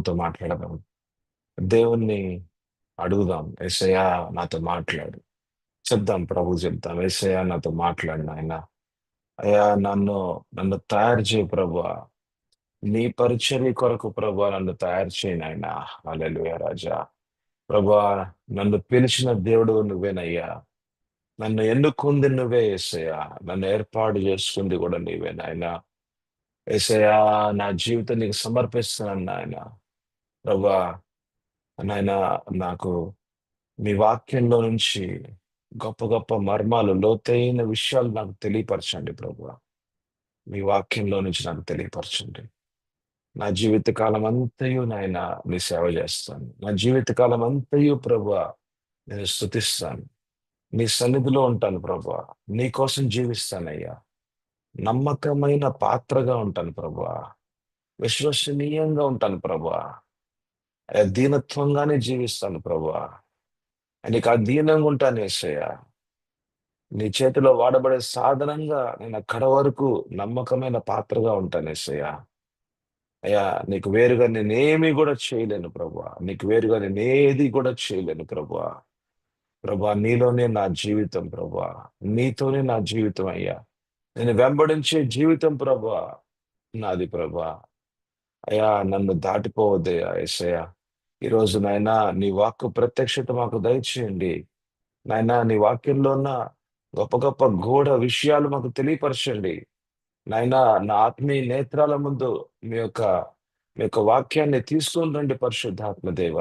ప్రభుతో మాట్లాడదాం. దేవుణ్ణి అడుగుదాం. యేసయ్యా నాతో మాట్లాడు. చెప్దాం, ప్రభు చెప్దాం. యేసయ్యా నాతో మాట్లాడు నాయన. అయ్యా నన్ను నన్ను తయారు చేయి ప్రభువా. నీ పరిచర్య కొరకు ప్రభువా నన్ను తయారు చేయి నాయనా. హల్లెలూయా రాజా. ప్రభువా, నన్ను పిలిచిన దేవుడు నువ్వేనయ్యా. నన్ను ఎన్నుకుంది నువ్వే యేసయ్యా. నన్ను ఏర్పాటు చేసుకుంది కూడా నీవే నాయనా. యేసయ్యా, నా జీవితం నీకు సమర్పిస్తున్నాను నాయన. ప్రభువా నాయన, నాకు మీ వాక్యంలో నుంచి గొప్ప గొప్ప మర్మాలు, లోతైన విషయాలు నాకు తెలియపరచండి ప్రభువా. మీ వాక్యంలో నుంచి నాకు తెలియపరచండి. నా జీవిత కాలం అంతయు నాయన నీ సేవ చేస్తాను. నా జీవిత కాలం అంతయు ప్రభువా నేను స్తుతిస్తాను. నీ సన్నిధిలో ఉంటాను ప్రభువా. నీ కోసం జీవిస్తానయ్యా. నమ్మకమైన పాత్రగా ఉంటాను ప్రభువా. విశ్వసనీయంగా ఉంటాను ప్రభువా. అయ్యా, దీనత్వంగానే జీవిస్తాను ప్రభువా. నీకు అధీనంగా ఉంటాను యేసయ్యా. నీ చేతిలో వాడబడే సాధనంగా నేను అక్కడ వరకు నమ్మకమైన పాత్రగా ఉంటాను యేసయ్యా. అయ్యా, నీకు వేరుగా నేనేమి కూడా చేయలేను ప్రభువా. నీకు వేరుగా నేనేది కూడా చేయలేను ప్రభువా. ప్రభువా, నీలోనే నా జీవితం ప్రభువా. నీతోనే నా జీవితం అయ్యా. నేను వెంబడించే జీవితం ప్రభువా నాది ప్రభువా. అయ్యా, నన్ను దాటిపోవద్దయ్యా యేసయ్యా. ఈరోజు నాయనా నీ వాక్కు ప్రత్యక్షత మాకు దయచేయండి. నాయనా నీ వాక్యంలో ఉన్న గొప్ప గొప్ప గూఢ విషయాలు మాకు తెలియపరచండి. నాయనా నా ఆత్మీయ నేత్రాల ముందు మీ యొక్క మీ యొక్క వాక్యాన్ని తీసుకొని రండి పరిశుద్ధాత్మ దేవ.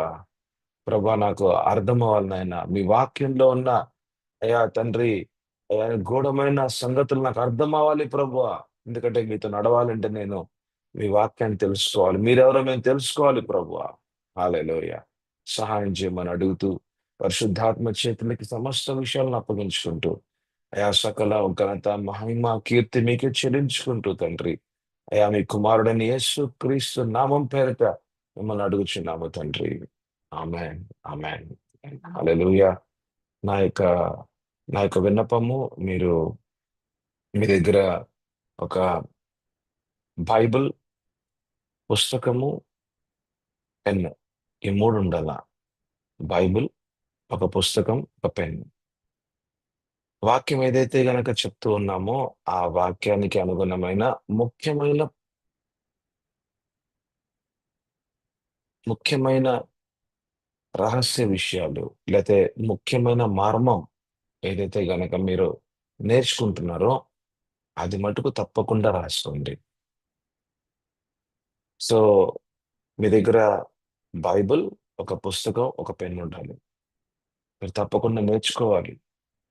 ప్రభా, నాకు అర్థం అవ్వాలి నాయన. మీ వాక్యంలో ఉన్న అయ్యా తండ్రి, అయ్యా గూఢమైన సంగతులు నాకు అర్థం అవ్వాలి ప్రభువా. ఎందుకంటే మీతో నడవాలంటే నేను మీ వాక్యాన్ని తెలుసుకోవాలి. మీరెవరో మేము తెలుసుకోవాలి ప్రభువా. హల్లెలూయా. సహాయం చేయమని అడుగుతూ పరిశుద్ధాత్మ చేతులకి సమస్త విషయాలను అప్పగించుకుంటూ అయా సకల ఘనత మహిమ కీర్తి మీకే చెల్లించుకుంటూ తండ్రి, అయా మీ కుమారుడని యేసు క్రీస్తు నామం పేరిట మిమ్మల్ని అడుగుచున్నాము తండ్రి. ఆమేన్. ఆమేన్. హల్లెలూయా. నా యొక్క నా యొక్క విన్నపము, మీరు మీ దగ్గర ఒక బైబిల్, పుస్తకము, పెన్, ఈ 3 ఉండాల. బైబిల్, ఒక పుస్తకం, ఒక పెన్. వాక్యం ఏదైతే గనక చెప్తూ ఉన్నామో ఆ వాక్యానికి అనుగుణమైన ముఖ్యమైన ముఖ్యమైన రహస్య విషయాలు, లేతే ముఖ్యమైన మర్మం ఏదైతే గనక మీరు నేర్చుకుంటున్నారో అది మటుకు తప్పకుండా రాసుకోండి. సో, మీ దగ్గర బైబిల్, ఒక పుస్తకం, ఒక పెన్ ఉండాలి. మీరు తప్పకుండా నేర్చుకోవాలి.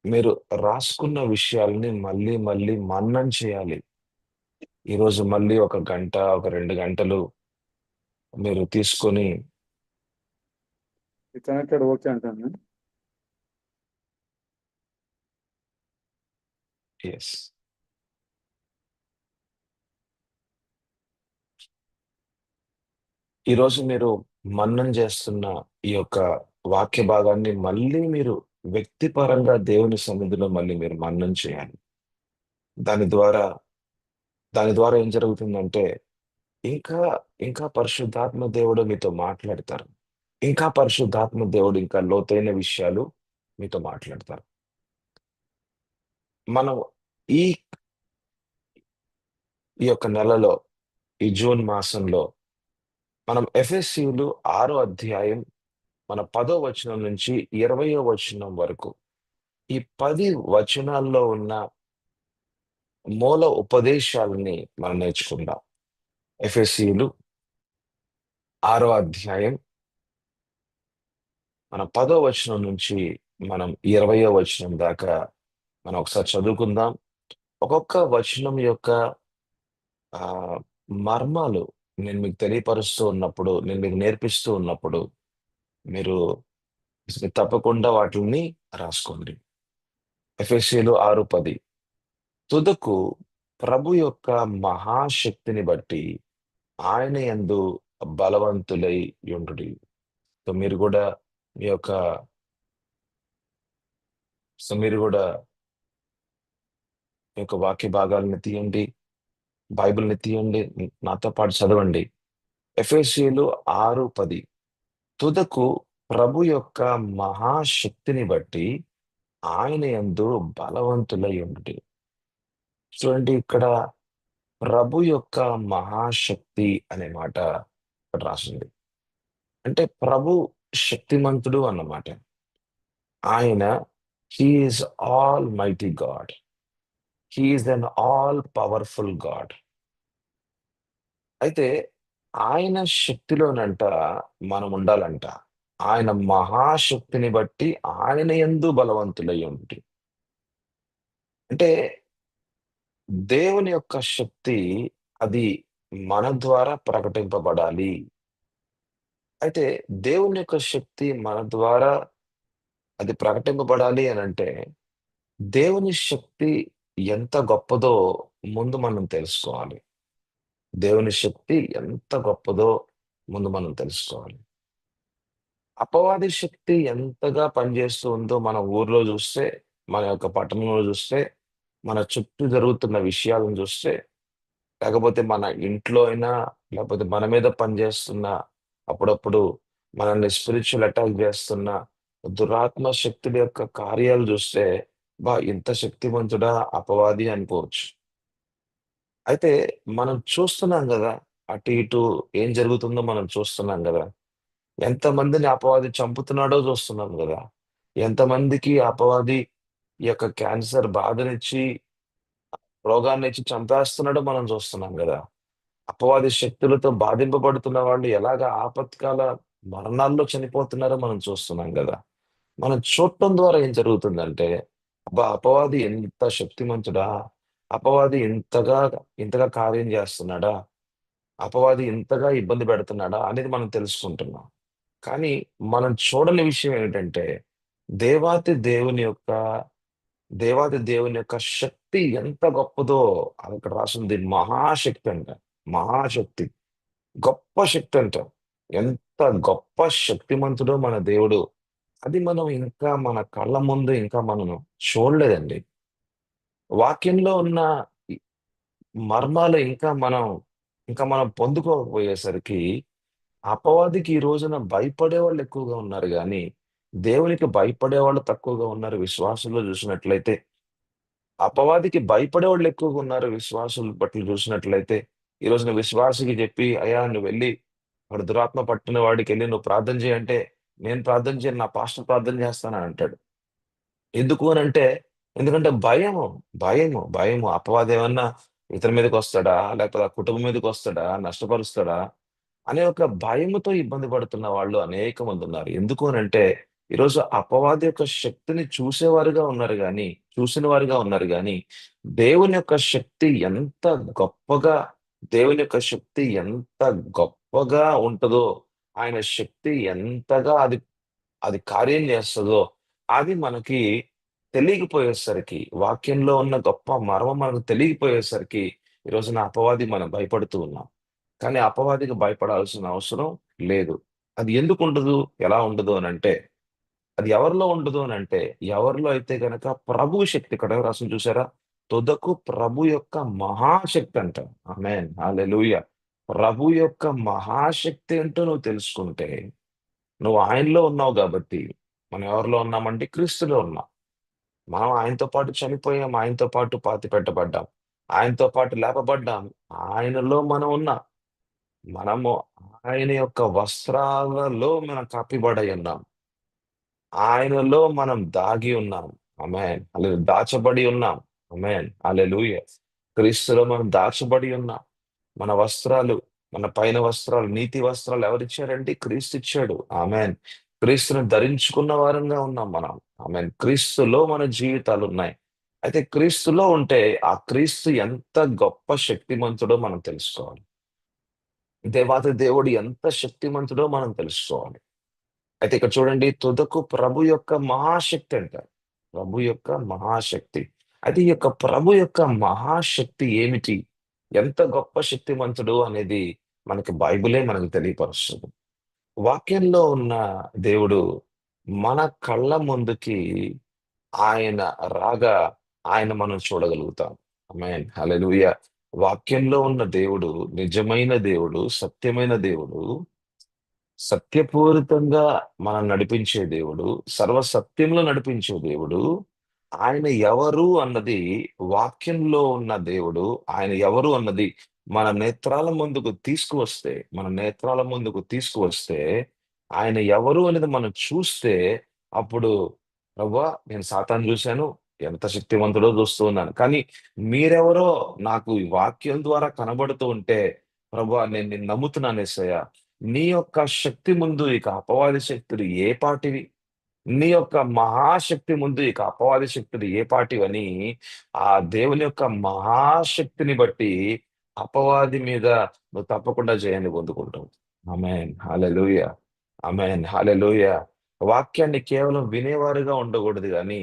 మీరు రాసుకున్న విషయాల్ని మళ్ళీ మళ్ళీ మననం చేయాలి. ఈరోజు మళ్ళీ ఒక గంట, ఒక 2 గంటలు మీరు తీసుకొని ఈ కనెక్టెడ్ ఓకే అంటాను. యెస్. ఈరోజు మీరు మననం చేస్తున్న ఈ యొక్క వాక్య భాగాన్ని మళ్ళీ మీరు వ్యక్తిపరంగా దేవుని సన్నిధిలో మళ్ళీ మీరు మననం చేయాలి. దాని ద్వారా దాని ద్వారా ఏం జరుగుతుందంటే ఇంకా, ఇంకా పరిశుద్ధాత్మ దేవుడు మీతో మాట్లాడతారు. ఇంకా పరిశుద్ధాత్మ దేవుడు ఇంకా లోతైన విషయాలు మీతో మాట్లాడతారు. మనం ఈ ఈ యొక్క నెలలో, ఈ జూన్ మాసంలో మనం ఎఫెసీయులు 6వ అధ్యాయం మన 10వ వచనం నుంచి 20వ వచనం వరకు ఈ 10 వచనాల్లో ఉన్న మూల ఉపదేశాలని మనం నేర్చుకుందాం. ఎఫెసీయులు 6వ అధ్యాయం మన 10వ వచనం నుంచి మనం 20వ వచనం దాకా మనం ఒకసారి చదువుకుందాం. ఒక్కొక్క వచనం యొక్క ఆహ్, మర్మాలు నేను మీకు తెలియపరుస్తూ ఉన్నప్పుడు, నేను మీకు నేర్పిస్తూ ఉన్నప్పుడు మీరు తప్పకుండా వాటిల్ని రాసుకోండి. ఎఫెసీయులు 6:10 తుదకు ప్రభు యొక్క మహాశక్తిని బట్టి ఆయన యందు బలవంతులై యుండుడి. సో మీరు గూడా మీ యొక్క మీరు గూడా మీ యొక్క వాక్య భాగాలను తీయండి. బైబిల్‌ని తీయండి. నాతో పాటు చదవండి. ఎఫెసీయులు 6:10. తుదకు ప్రభు యొక్క మహాశక్తిని బట్టి ఆయన యందు బలవంతులై ఉండుడి. చూడండి, ఇక్కడ ప్రభు యొక్క మహాశక్తి అనే మాట ఇక్కడ రాసింది. అంటే ప్రభు శక్తిమంతుడు అన్నమాట. ఆయన he is almighty God. He is an all powerful God. అయితే ఆయన శక్తిలోనంట మనం ఉండాలంట. ఆయన మహాశక్తిని బట్టి ఆయన యందు బలవంతులై ఉండుడి. అంటే దేవుని యొక్క శక్తి అది మన ద్వారా ప్రకటింపబడాలి. అయితే దేవుని యొక్క శక్తి మన ద్వారా అది ప్రకటింపబడాలి అనంటే, దేవుని శక్తి ఎంత గొప్పదో ముందు మనం తెలుసుకోవాలి. దేవుని శక్తి ఎంత గొప్పదో ముందు మనం తెలుసుకోవాలి. అపవాది శక్తి ఎంతగా పనిచేస్తూ ఉందో మన ఊర్లో చూస్తే, మన యొక్క పట్టణంలో చూస్తే, మన చుట్టూ జరుగుతున్న విషయాలను చూస్తే, లేకపోతే మన ఇంట్లో అయినా, లేకపోతే మన మీద పనిచేస్తున్న అప్పుడప్పుడు మనల్ని స్పిరిచువల్ అటాక్ చేస్తున్న దురాత్మ శక్తుల యొక్క కార్యాలు చూస్తే, ఇంత శక్తివంతుడా అపవాది అనుకోవచ్చు. అయితే మనం చూస్తున్నాం గదా! అటు ఇటు ఏం జరుగుతుందో మనం చూస్తున్నాం గదా! ఎంతమందిని అపవాది చంపుతున్నాడో చూస్తున్నాం గదా! ఎంతమందికి అపవాది ఈ యొక్క క్యాన్సర్ బాధనిచ్చి, రోగాన్నిచ్చి చంపేస్తున్నాడో మనం చూస్తున్నాం గదా! అపవాది శక్తులతో బాధింపబడుతున్న వాళ్ళు ఎలాగా ఆపత్కాల మరణాల్లో చనిపోతున్నారో మనం చూస్తున్నాం గదా! మనం చూడటం ద్వారా ఏం జరుగుతుందంటే, అపవాది ఎంత శక్తిమంతుడా! అపవాది ఇంతగా కార్యం చేస్తున్నాడా! అపవాది ఇంతగా ఇబ్బంది పెడుతున్నాడా! అనేది మనం తెలుసుకుంటున్నాం. కానీ మనం చూడని విషయం ఏంటంటే, దేవాతి దేవుని యొక్క దేవాది దేవుని యొక్క శక్తి ఎంత గొప్పదో అక్కడ రాసుంది. మహాశక్తి అంట. మహాశక్తి. గొప్ప శక్తి అంట. ఎంత గొప్ప శక్తిమంతుడో మన దేవుడు. అది మనం ఇంకా మన కళ్ళ ముందు ఇంకా మనము చూడలేదండి. వాక్యంలో ఉన్న ఈ మర్మాలు ఇంకా మనం పొందుకోకపోయేసరికి, అపవాదికి ఈ రోజున భయపడేవాళ్ళు ఎక్కువగా ఉన్నారు గానీ, దేవునికి భయపడేవాళ్ళు తక్కువగా ఉన్నారు విశ్వాసుల్లో చూసినట్లయితే. అపవాదికి భయపడేవాళ్ళు ఎక్కువగా ఉన్నారు విశ్వాసుల పట్ల చూసినట్లయితే. ఈ రోజున విశ్వాసికి చెప్పి, "అయ్యా! నువ్వెళ్ళి అక్కడ దురాత్మ పట్టిన వాడికెళ్ళి నువ్వు ప్రార్థన చెయి" అంటే, "నేను ప్రార్థన చేయను. నా పాస్టర్ ప్రార్థన చేస్తాను" అని అంటాడు. ఎందుకు అనంటే, ఎందుకంటే భయము. అపవాదేమన్నా ఇతని మీదకొస్తాడా? లేకపోతే ఆ కుటుంబం మీదకొస్తాడా? నష్టపరుస్తాడా? అనే ఒక భయముతో ఇబ్బంది పడుతున్న వాళ్ళు అనేకమందున్నారు. ఎందుకు అనంటే, ఈరోజు అపవాది యొక్క శక్తిని చూసిన వారుగా ఉన్నారు గానీ, దేవుని యొక్క శక్తి ఎంత గొప్పగా దేవుని యొక్క శక్తి ఎంత గొప్పగా ఉంటదో, ఆయన శక్తి ఎంతగా అది అది కార్యం చేస్తదో, అది మనకి తెలియకపోయేసరికి, వాక్యంలో ఉన్న గొప్ప మర్మం మనకు తెలియకపోయేసరికి, ఈ రోజున అపవాది మనం భయపడుతూ ఉన్నాం. కానీ అపవాదికి భయపడాల్సిన అవసరం లేదు. అది ఎందుకుండదు? ఎలా ఉండదు అనంటే, అది ఎవరిలో ఉండదు అనంటే, ఎవరిలో అయితే గనక ప్రభువు శక్తి ఇక్కడ రాసింది చూసారా? తుదకు ప్రభు యొక్క మహాశక్తి అంట. ఆమేన్. హల్లెలూయా! ప్రభు యొక్క మహాశక్తి ఏంటో నువ్వు తెలుసుకుంటే, నువ్వు ఆయనలో ఉన్నావు గాబట్టి, మనం ఎవరిలో ఉన్నామంటే క్రీస్తులో ఉన్నాం. మనం ఆయనతో పాటు చనిపోయాం. ఆయనతో పాటు పాతిపెట్టబడ్డాం. ఆయనతో పాటు లేపబడ్డాం. ఆయనలో మనం ఉన్నాం. మనము ఆయన యొక్క వస్త్రాలలో మనం కప్పిబడి ఉన్నాం. ఆయనలో మనం దాగి ఉన్నాం. ఆమేన్. దాచబడి ఉన్నాం. ఆమేన్. హల్లెలూయా! క్రీస్తులో మనం దాచబడి ఉన్నాం. మన వస్త్రాలు, మన పైన వస్త్రాలు, నీతి వస్త్రాలు ఎవరిచ్చారండి? క్రీస్తు ఇచ్చాడు. ఆమేన్. క్రీస్తుని ధరించుకున్న వారంగా ఉన్నాం మనం. ఆమేన్. క్రీస్తులో మన జీవితాలున్నాయి. అయితే క్రీస్తులో ఉంటే, ఆ క్రీస్తు ఎంత గొప్ప శక్తిమంతుడో మనం తెలుసుకోవాలి. దేవాతి దేవుడు ఎంత శక్తిమంతుడో మనం తెలుసుకోవాలి. అయితే ఇక్కడ చూడండి, తుదకు ప్రభు యొక్క మహాశక్తి అంటారు. ప్రభు యొక్క మహాశక్తి. అయితే ఈ యొక్క ప్రభు యొక్క మహాశక్తి ఏమిటి? ఎంత గొప్ప శక్తిమంతుడు అనేది మనకి బైబిలే మనకు తెలియపరుస్తుంది. వాక్యంలో ఉన్న దేవుడు మన కళ్ళ ముందుకి ఆయన రాగా ఆయన మనం చూడగలుగుతాం. ఆమేన్. హల్లెలూయా! వాక్యంలో ఉన్న దేవుడు నిజమైన దేవుడు, సత్యమైన దేవుడు, సత్యపూరితంగా మనం నడిపించే దేవుడు, సర్వసత్యంలో నడిపించే దేవుడు. ఆయన ఎవరు అన్నది వాక్యంలో ఉన్న దేవుడు. ఆయన ఎవరు అన్నది మన నేత్రాల ముందుకు తీసుకువస్తే ఆయన ఎవరు అనేది మనం చూస్తే అప్పుడు ప్రభువా నేను సాతాను చూశాను, ఎంత శక్తివంతుడో చూస్తూ ఉన్నాను. కానీ మీరెవరో నాకు ఈ వాక్యం ద్వారా కనబడుతూ ఉంటే ప్రభువా నేను నిన్ను నమ్ముతున్నాను యేసయ్యా. నీ యొక్క శక్తి ముందు ఇక అపవాది శక్తులు ఏ పాటివి? నీ యొక్క మహాశక్తి ముందు ఇక అపవాది శక్తులు ఏ పాటివని ఆ దేవుని యొక్క మహాశక్తిని బట్టి అపవాది మీద నువ్వు తప్పకుండా జయాన్ని పొందుకుంటావు. ఆమేన్. హల్లెలూయా. ఆమేన్. హల్లెలూయా. వాక్యాన్ని కేవలం వినేవారుగా ఉండకూడదు గానీ,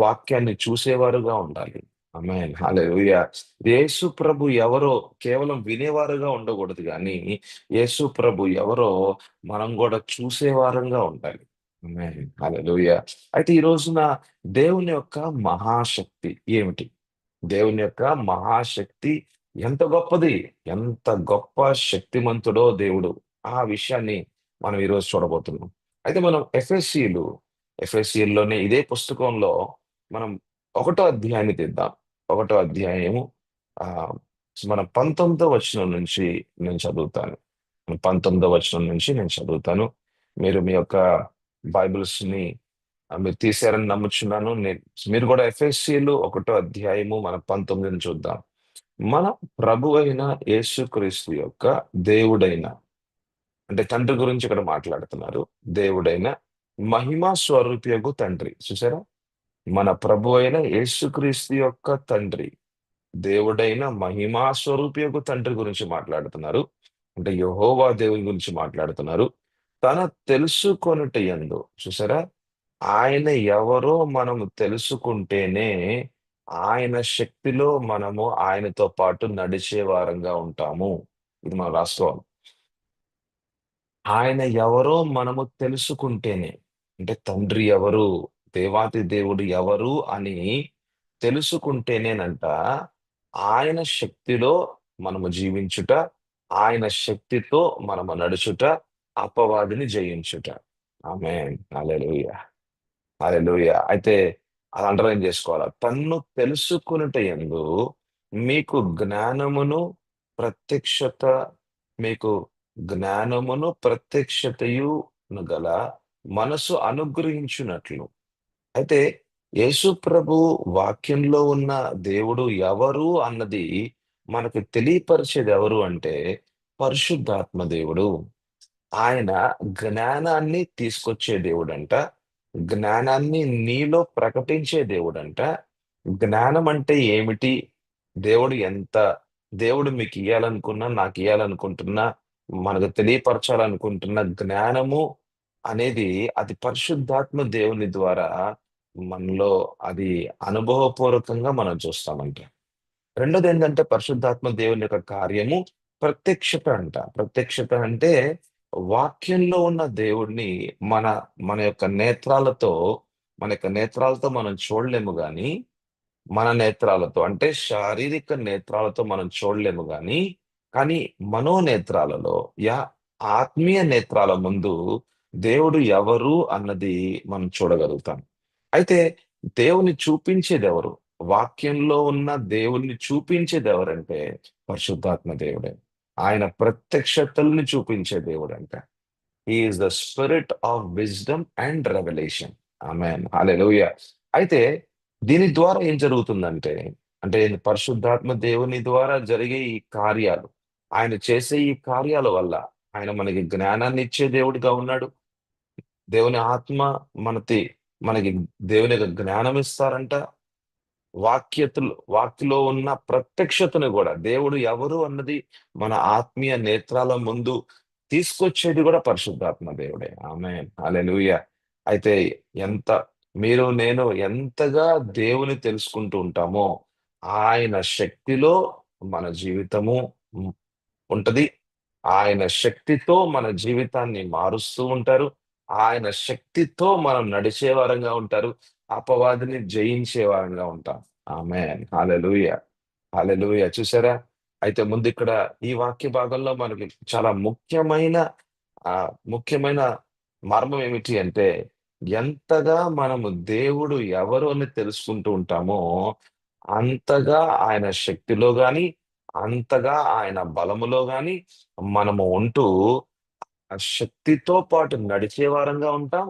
వాక్యాన్ని చూసేవారుగా ఉండాలి. ఆమేన్. హల్లెలూయా. యేసు ప్రభు ఎవరో కేవలం వినేవారుగా ఉండకూడదు గానీ, యేసు ప్రభు ఎవరో మనం గూడా చూసేవారంగా ఉండాలి. ఆమేన్. హల్లెలూయా. అయితే ఈ రోజున దేవుని యొక్క మహాశక్తి ఏమిటి? దేవుని యొక్క మహాశక్తి ఎంత గొప్పది! ఎంత గొప్ప శక్తిమంతుడో దేవుడు! ఆ విషయాన్ని మనం ఈరోజు చూడబోతున్నాం. అయితే మనం ఎఫెసీయుల్లోనే ఇదే పుస్తకంలో మనం ఒకటో అధ్యాయాన్ని తీద్దాం. ఒకటో అధ్యాయము ఆహ్, మనం 19వ వచనం నుంచి నేను చదువుతాను. 19వ వచనం నుంచి నేను చదువుతాను. మీరు మీ యొక్క బైబిల్స్‌ని మీరు తీశారని నమ్ముచున్నాను. మీరు కూడా ఎఫెసీయులు ఒకటో అధ్యాయము మన 19ని చూద్దాం. మన ప్రభువైన యేసుక్రీస్తు యొక్క దేవుడైన అంటే తండ్రి గురించి ఇక్కడ మాట్లాడుతున్నారు. దేవుడైన మహిమా స్వరూపియగు తండ్రి. చూసారా? మన ప్రభువైన యేసుక్రీస్తు యొక్క తండ్రి. దేవుడైన మహిమా స్వరూపియగు తండ్రి గురించి మాట్లాడుతున్నారు. అంటే యెహోవా దేవుని గురించి మాట్లాడుతున్నారు. తన తెలుసుకొనుట యందు చూసారా? ఆయన ఎవరో మనము తెలుసుకుంటేనే, ఆయన శక్తిలో మనము ఆయనతో పాటు నడిచే వారంగా ఉంటాము. ఇది మనం రాసుకోవాలి. ఆయన ఎవరో మనము తెలుసుకుంటేనే, అంటే తండ్రి ఎవరు, దేవాతి దేవుడు ఎవరు అని తెలుసుకుంటేనేనంట, ఆయన శక్తిలో మనము జీవించుట, ఆయన శక్తితో మనము నడుచుట, అపవాదిని జయించుట. ఆమేన్. హల్లెలూయా! హల్లెలూయా! అయితే అది అండర్‌లైన్ జేసుకోవాల. తన్ను తెలుసుకొనుట యందు మీకు జ్ఞానమును, ప్రత్యక్షత మీకు ప్రత్యక్షతయును గల మనసు అనుగ్రహించునట్లు. అయితే యేసు ప్రభు వాక్యంలో ఉన్న దేవుడు ఎవరు అన్నది మనకు తెలియపరిచేది ఎవరు అంటే పరిశుద్ధాత్మ దేవుడు. ఆయన జ్ఞానాన్ని తీసుకొచ్చే దేవుడంట. జ్ఞానాన్ని నీలో ప్రకటించే దేవుడంట. జ్ఞానం అంటే ఏమిటి? దేవుడు ఎంత దేవుడు మీకియ్యాలనుకున్న, నాకియ్యాలనుకుంటున్న, మనకు తెలియపరచాలనుకుంటున్న జ్ఞానము అనేది అది పరిశుద్ధాత్మ దేవుని ద్వారా మనలో అది అనుభవపూర్వకంగా మనం చూస్తామంట. రెండోదేంటంటే పరిశుద్ధాత్మ దేవుని యొక్క కార్యము ప్రత్యక్షత అంట. ప్రత్యక్షత అంటే వాక్యంలో ఉన్న దేవుడిని మన మన యొక్క నేత్రాలతో మనం చూడలేము గానీ, మన నేత్రాలతో అంటే శారీరక నేత్రాలతో మనం చూడలేము గానీ, కానీ మనోనేత్రాలలో ఆత్మీయ నేత్రాల ముందు దేవుడు ఎవరు అన్నది మనం చూడగలుగుతాం. అయితే దేవుని చూపించేదెవరు? వాక్యంలో ఉన్న దేవుడిని చూపించేదెవరంటే పరిశుద్ధాత్మ దేవుడే. ఆయన ప్రత్యక్షతల్ని చూపించే దేవుడంట. He is the spirit of wisdom and revolution. ఆమేన్. హల్లెలూయా! అయితే దీని ద్వారా ఏం జరుగుతుందంటే, అంటే పరిశుద్ధాత్మ దేవుని ద్వారా జరిగే ఈ కార్యాలు, ఆయన చేసే ఈ కార్యాల వల్ల ఆయన మనకి జ్ఞానాన్నిచ్చే దేవుడిగా ఉన్నాడు. దేవుని ఆత్మ మనతి మనకి దేవుని యొక్క జ్ఞానం ఇస్తారంట. వాక్యలో ఉన్న ప్రత్యక్షతను గూడా దేవుడు ఎవరు అన్నది మన ఆత్మీయ నేత్రాల ముందు తీసుకొచ్చేది గూడా పరిశుద్ధాత్మ దేవుడే. ఆమేన్. హల్లెలూయా! అయితే ఎంత నేను ఎంతగా దేవుని తెలుసుకుంటూ ఉంటామో, ఆయన శక్తిలో మన జీవితము హ్మ్, ఉంటది. ఆయన శక్తితో మన జీవితాన్ని మారుస్తూ ఉంటారు. ఆయన శక్తితో మనం నడిచే వారంగా ఉంటారు. అపవాదిని జయించే వారంగా ఉంటాం. ఆమేన్. హల్లెలూయా! హల్లెలూయా! చూసారా? అయితే ముందు ఇక్కడ ఈ వాక్య భాగంలో మనకి చాలా ముఖ్యమైన మర్మం ఏమిటి అంటే, ఎంతగా మనము దేవుడు ఎవరు అని తెలుసుకుంటూ ఉంటామో, అంతగా ఆయన శక్తిలో గాని, అంతగా ఆయన బలములో గాని మనము ఉంటూ, ఆ శక్తితో పాటు నడిచే వారంగా ఉంటాం.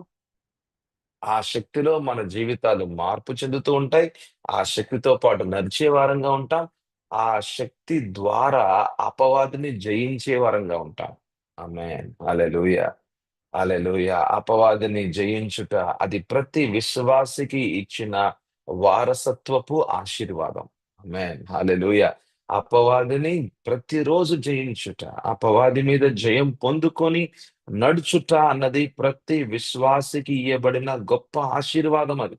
ఆ శక్తిలో మన జీవితాలు మార్పు చెందుతూ ఉంటాయి. ఆ శక్తితో పాటు నడిచే వారంగా ఉంటాం. ఆ శక్తి ద్వారా అపవాదిని జయించే వారంగా ఉంటాం. ఆమేన్. హల్లెలూయా! హల్లెలూయా! అపవాదిని జయించుట అది ప్రతి విశ్వాసికి ఇచ్చిన వారసత్వపు ఆశీర్వాదం. ఆమేన్. హల్లెలూయా! అపవాదిని ప్రతిరోజు జయించుట, అపవాది మీద జయం పొందుకొని నడుచుట అన్నది ప్రతి విశ్వాసికి ఇయ్యబడిన గొప్ప ఆశీర్వాదం అది.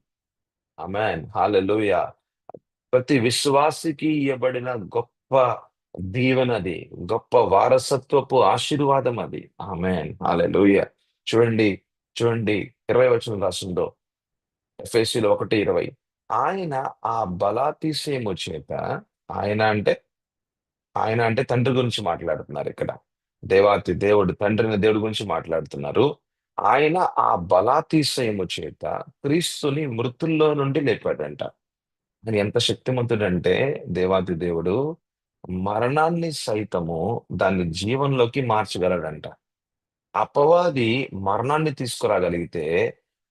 ఆమేన్. హల్లెలూయా! ప్రతి విశ్వాసికి ఇయ్యబడిన గొప్ప దీవెనది. గొప్ప వారసత్వపు ఆశీర్వాదం అది. ఆమేన్. హల్లెలూయా! చూడండి, చూడండి 20 వచనం రాసిందో ఎఫెసీయులు 1:20. ఆయన ఆ బలాతిశయము చేత ఆయన అంటే, ఆయన అంటే తండ్రి గురించి మాట్లాడుతున్నారిక్కడ. దేవాతి దేవుడు, తండ్రైన దేవుడి గురించి మాట్లాడుతున్నారు. ఆయన ఆ బలాతిశయము చేత క్రీస్తుని మృతుల్లో నుండి లేపాడంట. ఆయన ఎంత శక్తిమంతుడంటే దేవాతి దేవుడు మరణాన్ని సైతము దాన్ని జీవంలోకి మార్చగలడంట. అపవాది మరణాన్ని తీసుకురాగలిగితే,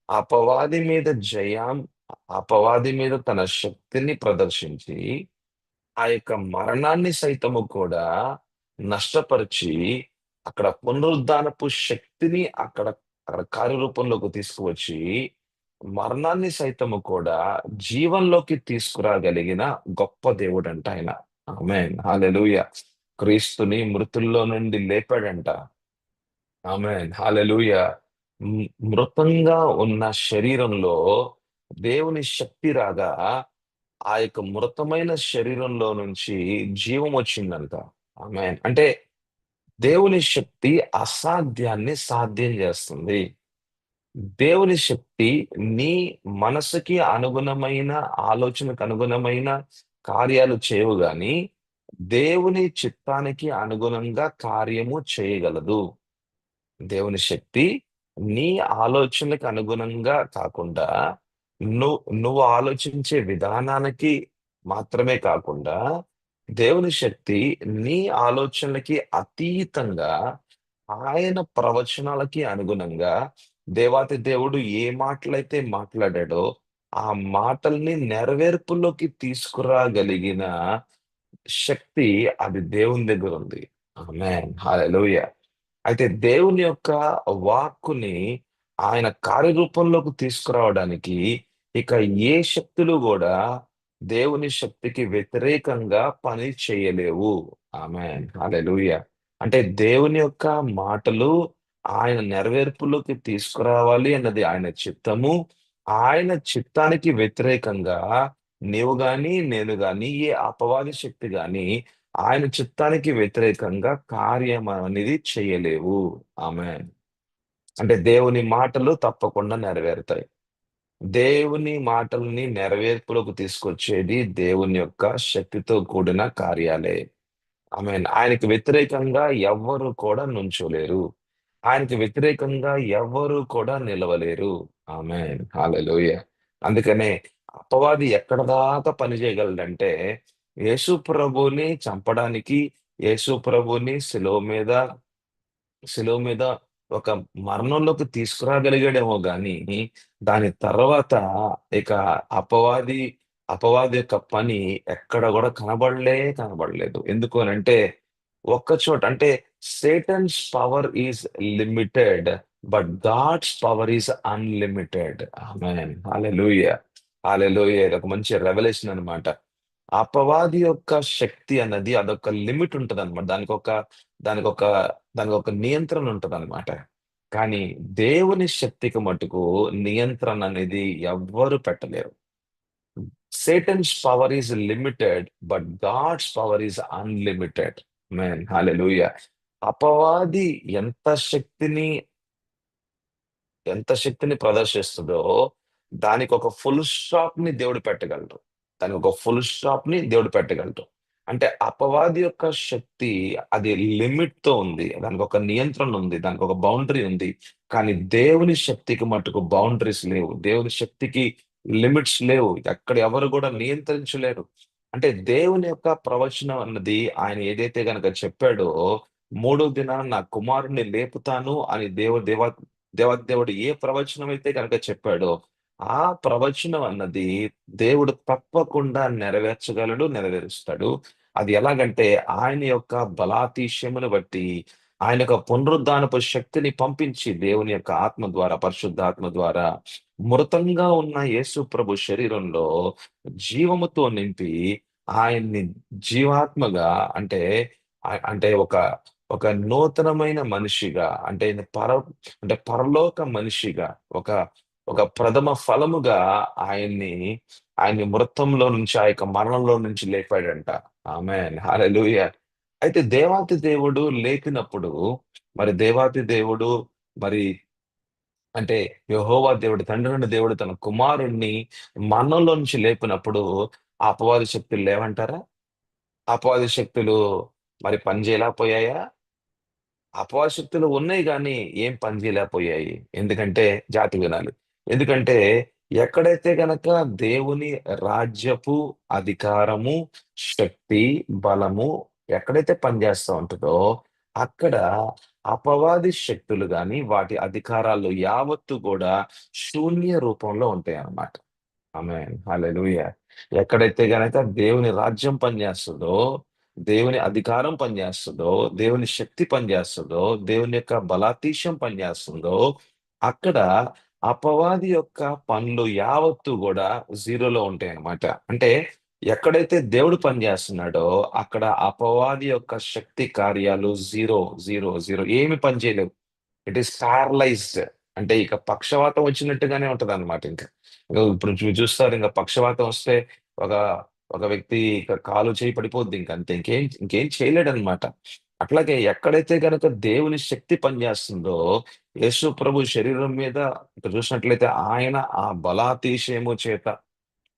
అపవాది మీద జయం అపవాది మీద తన శక్తిని ప్రదర్శించి, ఆ యొక్క మరణాన్ని సైతము కూడా నష్టపరిచి, అక్కడ పునరుద్ధానపు శక్తిని అక్కడ కార్యరూపంలోకి తీసుకువచ్చి, మరణాన్ని సైతము కూడా జీవంలోకి తీసుకురాగలిగిన గొప్ప దేవుడంట ఆయన. ఆమేన్. హల్లెలూయా! క్రీస్తుని మృతుల్లో నుండి లేపాడంట. ఆమేన్. హల్లెలూయా! మృతంగా ఉన్న శరీరంలో దేవుని శక్తి రాగా, ఆ యొక్క మృతమైన శరీరంలో నుంచి జీవం వచ్చిందంట. ఆమేన్. అంటే దేవుని శక్తి అసాధ్యాన్ని సాధ్యం చేస్తుంది. దేవుని శక్తి నీ మనసుకి అనుగుణమైన, ఆలోచనకు అనుగుణమైన కార్యాలు చేయవు గాని, దేవుని చిత్తానికి అనుగుణంగా కార్యము చేయగలదు. దేవుని శక్తి నీ ఆలోచనలకు అనుగుణంగా కాకుండా, నువ్వు ఆలోచించే విధానానికి మాత్రమే కాకుండా, దేవుని శక్తి నీ ఆలోచనలకి అతీతంగా, ఆయన ప్రవచనాలకి అనుగుణంగా, దేవాతి దేవుడు ఏ మాటలైతే మాట్లాడాడో, ఆ మాటల్ని నెరవేర్పులోకి తీసుకురాగలిగిన శక్తి అది దేవుని దగ్గరుంది. ఆమేన్. హల్లెలూయా! అయితే దేవుని యొక్క వాక్కుని ఆయన కార్యరూపంలోకి తీసుకురావడానికి ఇక ఏ శక్తులు గూడా దేవుని శక్తికి వ్యతిరేకంగా పని చేయలేవు. ఆమేన్. హల్లెలూయా! అంటే దేవుని యొక్క మాటలు ఆయన నెరవేర్పులోకి తీసుకురావాలి అన్నది ఆయన చిత్తము. ఆయన చిత్తానికి వ్యతిరేకంగా నీవు గాని, నేను గాని, ఏ అపవాది శక్తి గాని ఆయన చిత్తానికి వ్యతిరేకంగా కార్యం అనేది చేయలేవు. ఆమేన్. అంటే దేవుని మాటలు తప్పకుండా నెరవేరుతాయి. దేవుని మాటల్ని నెరవేర్పులోకి తీసుకొచ్చేది దేవుని యొక్క శక్తితో కూడిన కార్యాలే. ఆమేన్. ఆయనకి వ్యతిరేకంగా ఎవ్వరు కూడా నుంచోలేరు. ఆయనకి వ్యతిరేకంగా ఎవ్వరు కూడా నిలవలేరు. ఆమేన్. హల్లెలూయా! అందుకనే అపవాది ఎక్కడ దాకా పని చేయగలడంటే, యేసు ప్రభువుని చంపడానికి, యేసు ప్రభువుని శిలువ మీద ఒక మరణంలోకి తీసుకురాగలిగాడేమో గాని, దాని తర్వాత ఇక అపవాది అపవాది యొక్క పని ఎక్కడ గూడా కనబడలేదు. ఎందుకు అనంటే, ఒక్క చోట అంటే Satan's power is limited. But God's power is unlimited. ఆమేన్. హల్లెలూయా! హల్లెలూయా! ఇదొక మంచి రెవల్యూషన్ అన్నమాట. అపవాది యొక్క శక్తి అన్నది అదొక లిమిట్ ఉంటదన్నమాట. దానికొక దానికొక నియంత్రణ ఉంటదన్నమాట. కానీ దేవుని శక్తికి మట్టుకు నియంత్రణ అనేది ఎవ్వరు పెట్టలేరు. Satan's power is limited. But God's power is unlimited. ఆమేన్. హల్లెలూయా! అపవాది ఎంత శక్తిని ప్రదర్శిస్తదో, దానికొక ఫుల్ స్టాప్‌ని దేవుడు పెట్టగలడు. దానికొక ఫుల్ స్టాప్‌ని దేవుడు పెట్టగలడు. అంటే అపవాది యొక్క శక్తి అది లిమిట్ తో ఉంది. దానికి ఒక నియంత్రణ ఉంది. దానికి ఒక బౌండరీ ఉంది. కానీ దేవుని శక్తికి మటుకు బౌండరీస్ లేవు. దేవుని శక్తికి లిమిట్స్ లేవు. అక్కడ ఎవరు కూడా నియంత్రించలేరు. అంటే దేవుని యొక్క ప్రవచనం అన్నది ఆయన ఏదైతే గనక చెప్పాడో, మూడో దినాన నా కుమారుణ్ణి లేపుతాను అని దేవాదేవుడు ఏ ప్రవచనం అయితే గనక చెప్పాడో, ఆ ప్రవచనం అన్నది దేవుడు తప్పకుండా నెరవేర్చగలడు, నెరవేరుస్తాడు. అది ఎలాగంటే ఆయన యొక్క బలాతిశయమును బట్టి, ఆయన యొక్క పునరుద్ధానపు శక్తిని పంపించి దేవుని యొక్క ఆత్మ ద్వారా, పరిశుద్ధాత్మ ద్వారా మృతంగా ఉన్న యేసు ప్రభు శరీరంలో జీవముతో నింపి ఆయన్ని జీవాత్మగా, అంటే అంటే ఒక నూతనమైన మనిషిగా, అంటే అంటే పరలోక మనిషిగా, ఒక ఒక ప్రథమ ఫలముగా ఆయన్ని ఆయన్ని మృతంలో నుంచి, ఆ యొక్క మరణంలో నుంచి లేపాడంట. ఆమేన్. హల్లెలూయా. అయితే దేవాతి దేవుడు లేపినప్పుడు, మరి దేవాతి దేవుడు, మరి అంటే యెహోవా దేవుడు, తండ్రి నుండి దేవుడు తన కుమారుణ్ణి మరణంలో నుంచి లేపినప్పుడు, ఆ అపవాది శక్తులు లేవంటారా? అపవాది శక్తులు మరి పని చేయలేకపోయాయా? అపవాశక్తులు ఉన్నాయి గానీ, ఏం పని చేయలేకపోయాయి. ఎందుకంటే జాతి వినాలి. ఎందుకంటే ఎక్కడైతే గనక దేవుని రాజ్యపు అధికారము, శక్తి, బలము ఎక్కడైతే పనిచేస్తా ఉంటదో, అక్కడ అపవాది శక్తులు గాని, వాటి అధికారాలు యావత్తు గూడా శూన్య రూపంలో ఉంటాయన్నమాట. ఆమేన్. హల్లెలూయా. ఎక్కడైతే గనక దేవుని రాజ్యం పనిచేస్తదో, దేవుని అధికారం పనిచేస్తదో, దేవుని శక్తి పనిచేస్తదో, దేవుని యొక్క బలాతీశం పనిచేస్తుందో, అక్కడ అపవాది యొక్క పనులు యావత్తు గూడా జీరోలో ఉంటాయన్నమాట. అంటే ఎక్కడైతే దేవుడు పనిచేస్తున్నాడో, అక్కడ అపవాది యొక్క శక్తి కార్యాలు జీరో, జీరో, జీరో, ఏమి పని చేయలేవు. It is paralysed. అంటే ఇక పక్షవాతం వచ్చినట్టుగానే ఉంటదన్నమాట ఇంక. ఇప్పుడు చూస్తారు, ఇంక పక్షవాతం వస్తే ఒక ఒక వ్యక్తి ఇక కాలు చేయి పడిపోద్ది ఇంక అంతే. ఇంకేం చేయలేడన్నమాట. అట్లాగే ఎక్కడైతే గనక దేవుని శక్తి పనిచేస్తుందో, యేసు ప్రభు శరీరం మీద ఇక్కడ చూసినట్లయితే ఆయన ఆ బలాతిశయము చేత,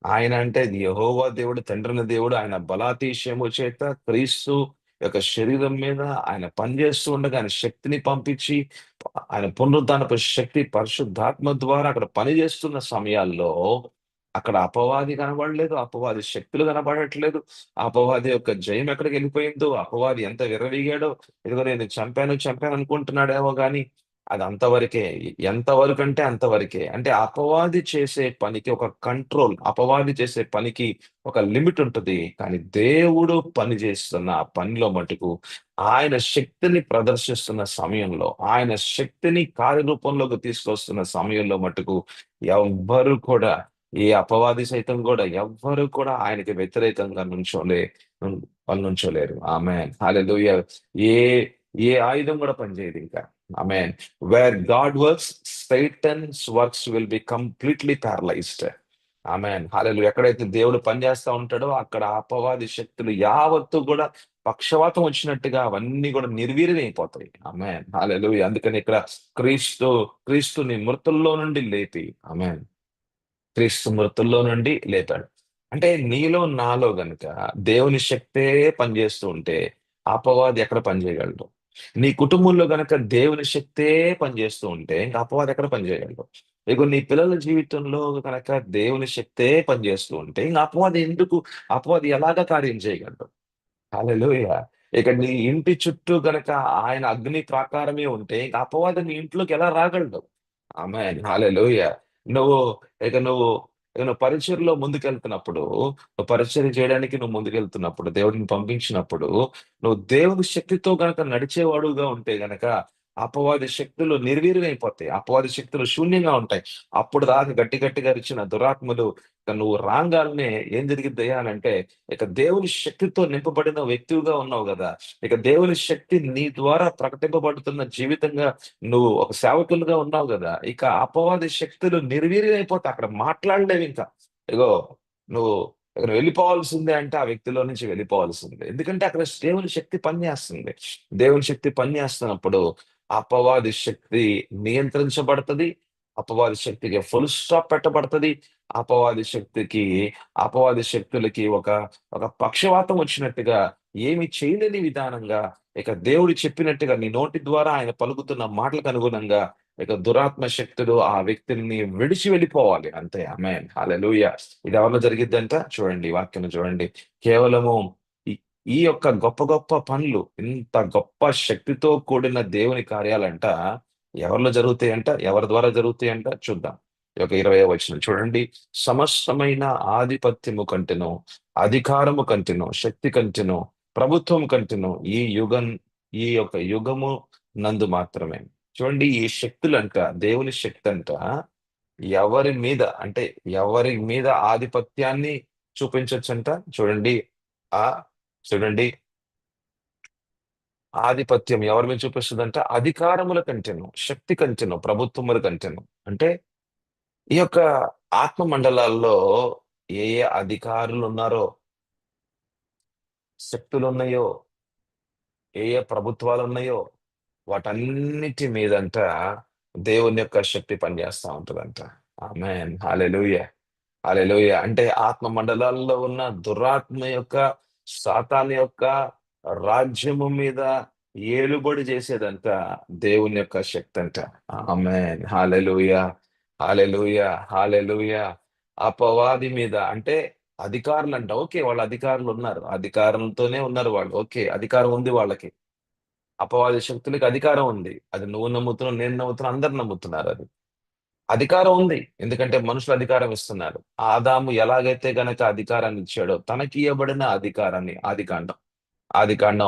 ఆయన అంటే అది యెహోవా దేవుడు, తండ్రిన దేవుడు. ఆయన బలాతిశయము చేత క్రీస్తు యొక్క శరీరం మీద ఆయన పనిచేస్తూ ఉండగా, ఆయన శక్తిని పంపించి, ఆయన పునరుద్ధానపు శక్తి పరిశుద్ధాత్మ ద్వారా అక్కడ పనిచేస్తున్న సమయాల్లో, అక్కడ అపవాది కనబడలేదు. అపవాది శక్తులు కనబడట్లేదు. అపవాది యొక్క జయం ఎక్కడికెళ్ళిపోయిందో, అపవాది ఎంత విర్రవీగాడో, ఇదిగో నేను చంపాను అనుకుంటున్నాడేమో గాని, అది అంతవరకే. ఎంతవరకంటే అంతవరకే. అంటే అపవాది చేసే పనికి ఒక కంట్రోల్, అపవాది చేసే పనికి ఒక లిమిట్ ఉంటది. కానీ దేవుడు పని చేస్తున్న ఆ పనిలో మటుకు, ఆయన శక్తిని ప్రదర్శిస్తున్న సమయంలో, ఆయన శక్తిని కార్యరూపంలోకి తీసుకొస్తున్న సమయంలో మటుకు ఎవ్వరు కూడా, ఏ అపవాది సైతం కూడా ఎవ్వరు కూడా ఆయనకి వ్యతిరేకంగా ఉం వాళ్ళు నుంచోలేరు. ఆమేన్. హల్లెలూయా. ఏ ఏ ఆయుధం కూడా పనిచేయదింక. ఆమేన్. Where God works, Satan's works will be completely paralysed. ఆమేన్. హల్లెలూయా. ఎక్కడైతే దేవుడు పనిచేస్తా ఉంటాడో, అక్కడ అపవాది శక్తులు యావత్తు గూడా పక్షవాతం వచ్చినట్టుగా అవన్నీ గూడా నిర్వీర్యమైపోతాయి. ఆమేన్. హల్లెలూయా. అందుకని ఇక్కడ క్రీస్తు క్రీస్తుని మృతుల్లో నుండి లేపి, ఆమేన్, క్రీస్తు మృతుల్లో నుండి లేపాడు. అంటే నీలో, నాలో గనుక దేవుని శక్తే పనిచేస్తూ ఉంటే, అపవాది ఎక్కడ పనిచేయగలడు? నీ కుటుంబంలో గనక దేవుని శక్తే పనిచేస్తూ ఉంటే, ఇంక అపవాది ఎక్కడ పనిచేయగలడు? ఇగో నీ పిల్లల జీవితంలో గనక దేవుని శక్తే పనిచేస్తూ ఉంటే, ఇంక అపవాది ఎలాగా కార్యం చేయగలడు? హల్లెలూయా. ఇక నీ ఇంటి చుట్టూ గనక ఆయన అగ్ని ప్రాకారమే ఉంటే, ఇంక అపవాది నీ ఇంట్లోకి ఎలా రాగలడు? ఆమేన్. హల్లెలూయా. నువ్వు నువ్వు పరిచర్యలో ముందుకెళ్తున్నప్పుడు, నువ్వు పరిచర్య చేయడానికి నువ్వు ముందుకెళ్తున్నప్పుడు, దేవుడిని పంపించినప్పుడు, నువ్వు దేవుని శక్తితో గనక నడిచేవాడుగా ఉంటే గనక, అపవాది శక్తులు నిర్వీర్యమైపోతాయి. అపవాది శక్తులు శూన్యంగా ఉంటాయి. అప్పుడు దాకా గట్టిగా అరిచిన దురాత్మలు, ఇక నువ్వు రాంగాల్నే ఏం జరిగిద్దయ్యా అనంటే, ఇక దేవుని శక్తితో నింపబడిన వ్యక్తివిగా ఉన్నావు గదా! ఇక దేవుని శక్తి నీ ద్వారా ప్రకటింపబడుతున్న జీవితంగా నువ్వు ఒక సేవకులుగా ఉన్నావు గదా! ఇక అపవాది శక్తులు నిర్వీర్యమైపోతాయి. అక్కడ మాట్లాడలేవింక. ఇగో నువ్వు ఇక నువ్వు వెళ్ళిపోవాల్సిందే అంటే, ఆ వ్యక్తిలో నుంచి వెళ్ళిపోవాల్సిందే. ఎందుకంటే అక్కడ దేవుని శక్తి పనిచేస్తుంది. దేవుని శక్తి పనిచేస్తున్నప్పుడు అపవాది శక్తి నియంత్రించబడతది. అపవాది శక్తికి ఫుల్ స్టాప్ పెట్టబడతది. అపవాది శక్తికి అపవాది శక్తులకి ఒక ఒక పక్షవాతం వచ్చినట్టుగా, ఏమి చేయలేని విధానంగా, ఇక దేవుడు చెప్పినట్టుగా నీ నోటి ద్వారా ఆయన పలుకుతున్న మాటలకు అనుగుణంగా ఇక దురాత్మ శక్తులు ఆ వ్యక్తిని విడిచి వెళ్ళిపోవాలి అంతే. ఆమేన్, హల్లెలూయా. ఇది ఎవరిలో జరిగిద్దంట చూడండి, ఈ వాక్యం చూడండి. కేవలము ఈ ఈ యొక్క గొప్ప గొప్ప పనులు, ఇంత గొప్ప శక్తితో కూడిన దేవుని కార్యాలంట ఎవరిలో జరుగుతాయంట, ఎవరి ద్వారా జరుగుతాయంట చూద్దాం. ఈ యొక్క 20వ వచనం చూడండి. సమస్తమైన ఆధిపత్యము కంటెను, అధికారము కంటెను, శక్తి కంటెను, ప్రభుత్వం కంటెను ఈ యొక్క యుగము నందు మాత్రమే. చూడండి, ఈ శక్తులంట, దేవుని శక్తి అంట ఎవరి మీద అంటే ఎవరి మీద ఆధిపత్యాన్ని చూపించొచ్చంట చూడండి. ఆ చూడండి, ఆధిపత్యం ఎవరి మీద చూపిస్తుందంట? అధికారముల కంటేను, శక్తి కంటేను, ప్రభుత్వముల కంటేను. అంటే ఈ యొక్క ఆత్మ మండలాల్లో ఏ ఏ అధికారులు ఉన్నారో, శక్తులు ఉన్నాయో, ఏ ఏ ప్రభుత్వాలు ఉన్నాయో, వాటన్నిటి మీదంట దేవుని యొక్క శక్తి పనిచేస్తా ఉంటదంట. ఆమేన్, హల్లెలూయా. హల్లెలూయా. అంటే ఆత్మ మండలాల్లో ఉన్న దురాత్మ యొక్క, సాతాను యొక్క రాజ్యము మీద ఏలుబడి చేసేదంతా దేవుని యొక్క శక్తి అంట. ఆమేన్, హల్లెలూయా. హల్లెలూయా. హల్లెలూయా. అపవాది మీద అంటే అధికారులంట. ఓకే. వాళ్ళ అధికారులు ఉన్నారు. అధికారంతోనే ఉన్నారు వాళ్ళు. ఓకే. అధికారం ఉంది వాళ్ళకి. అపవాది శక్తులకి అధికారం ఉంది. అది నువ్వు నమ్ముతున్నావు, నేను నమ్ముతున్నా, అందరూ నమ్ముతున్నారది. అధికారం ఉంది. ఎందుకంటే మనుషులు అధికారం ఇస్తున్నారు. ఆదాము ఎలాగైతే గనక అధికారాన్ని ఇచ్చాడో తనకి ఇయ్యబడిన అధికారాన్ని, ఆదికాండం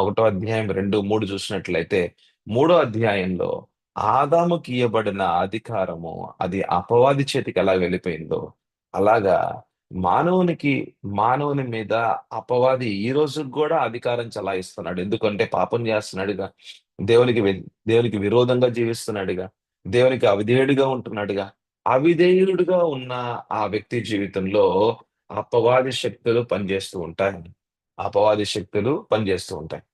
1 అధ్యాయం 2, 3 చూసినట్లయితే, 3 అధ్యాయంలో ఆదాముకి ఇయ్యబడిన అధికారము అది అపవాది చేతికి ఎలా వెళ్ళిపోయిందో, అలాగా మానవునికి మానవుని మీద అపవాది ఈ రోజుకి కూడా అధికారం చలాయిస్తున్నాడు. ఎందుకంటే పాపం చేస్తున్నాడుగా, దేవునికి దేవునికి విరోధంగా జీవిస్తున్నాడుగా, దేవునికి అవిధేయుడిగా ఉంటున్నాడుగా. అవిధేయుడిగా ఉన్న ఆ వ్యక్తి జీవితంలో అపవాది శక్తులు పనిచేస్తూ ఉంటాయి. అపవాది శక్తులు పనిచేస్తూ ఉంటాయి.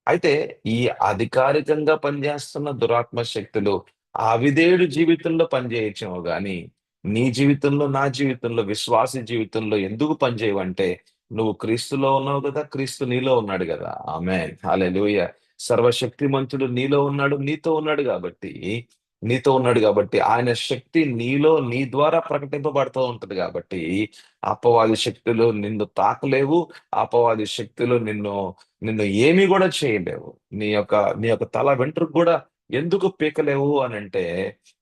అయితే ఈ అధికారికంగా పనిచేస్తున్న దురాత్మ శక్తులు ఆ అవిధేయుడి జీవితంలో పనిచేయచ్చేమో గాని, నీ జీవితంలో, నా జీవితంలో, విశ్వాసి జీవితంలో ఎందుకు పనిచేయవంటే, నువ్వు క్రీస్తులో ఉన్నావు గదా! క్రీస్తు నీలో ఉన్నాడు గదా! ఆమేన్, హల్లెలూయా. సర్వశక్తిమంతుడు నీలో ఉన్నాడు, నీతో ఉన్నాడు గాబట్టి ఆయన శక్తి నీలో, నీ ద్వారా ప్రకటింపబడుతూ ఉంటది గాబట్టి, అపవాది శక్తులు నిన్ను తాకలేవు. అపవాది శక్తులు నిన్ను ఏమి గూడా చేయలేవు. నీ యొక్క తల వెంట్రుక గూడా ఎందుకు పీకలేవు అనంటే,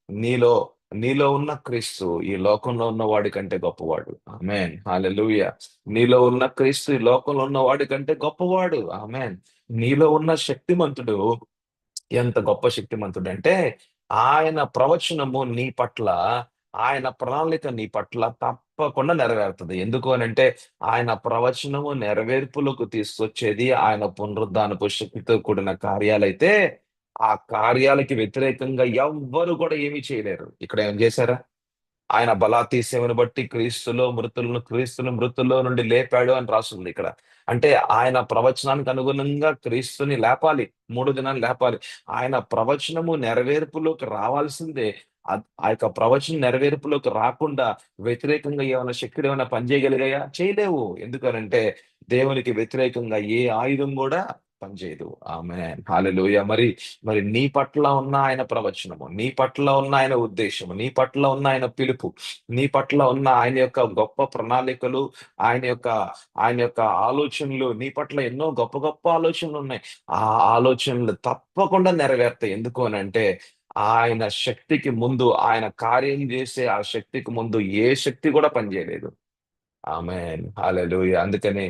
నీలో నీలో ఉన్న క్రీస్తు ఈ లోకంలో ఉన్న వాడి కంటే గొప్పవాడు. ఆమేన్, హల్లెలూయా. నీలో ఉన్న క్రీస్తు ఈ లోకంలో ఉన్న వాడి కంటే గొప్పవాడు. ఆమేన్. నీలో ఉన్న శక్తిమంతుడు ఎంత గొప్ప శక్తిమంతుడంటే, ఆయన ప్రవచనము నీ పట్ల, ఆయన ప్రణాళిక నీ పట్ల తప్పకుండా నెరవేరుతది. ఎందుకు అనంటే, ఆయన ప్రవచనము నెరవేర్పులోకి తీసుకొచ్చేది ఆయన పునరుద్ధానపు శక్తితో కూడిన కార్యాలైతే, ఆ కార్యాలకి వ్యతిరేకంగా ఎవ్వరు కూడా ఏమీ చేయలేరు. ఇక్కడ ఏం చేశారా? ఆయన బలాతిశయమును బట్టి క్రీస్తును మృతుల్లో నుండి లేపాడు అని రాసుంది ఇక్కడ. అంటే ఆయన ప్రవచనానికి అనుగుణంగా క్రీస్తుని లేపాలి. 3 దినాలు లేపాలి. ఆయన ప్రవచనము నెరవేర్పులోకి రావాల్సిందే. ఆ యొక్క ప్రవచనం నెరవేర్పులోకి రాకుండా వ్యతిరేకంగా ఏమైనా శక్తులు ఏమైనా పనిచేయగలిగాయా? చేయలేవు. ఎందుకనంటే దేవునికి వ్యతిరేకంగా ఏ ఆయుధం గూడా పనిచేయదు. ఆమేన్, హల్లెలూయా. మరి నీ పట్ల ఉన్న ఆయన ప్రవచనము, నీ పట్ల ఉన్న ఆయన ఉద్దేశము, నీ పట్ల ఉన్న ఆయన పిలుపు, నీ పట్ల ఉన్న ఆయన యొక్క గొప్ప ప్రణాళికలు, ఆయన యొక్క ఆయన యొక్క ఆలోచనలు, నీ పట్ల ఎన్నో గొప్ప గొప్ప ఆలోచనలున్నాయి. ఆ ఆలోచనలు తప్పకుండా నెరవేరుతాయి. ఎందుకు అనంటే, ఆయన శక్తికి ముందు, ఆయన కార్యం జేసే ఆ శక్తికి ముందు ఏ శక్తి గూడా పనిజేయలేదు. ఆమేన్, హల్లెలూయా. అందుకనే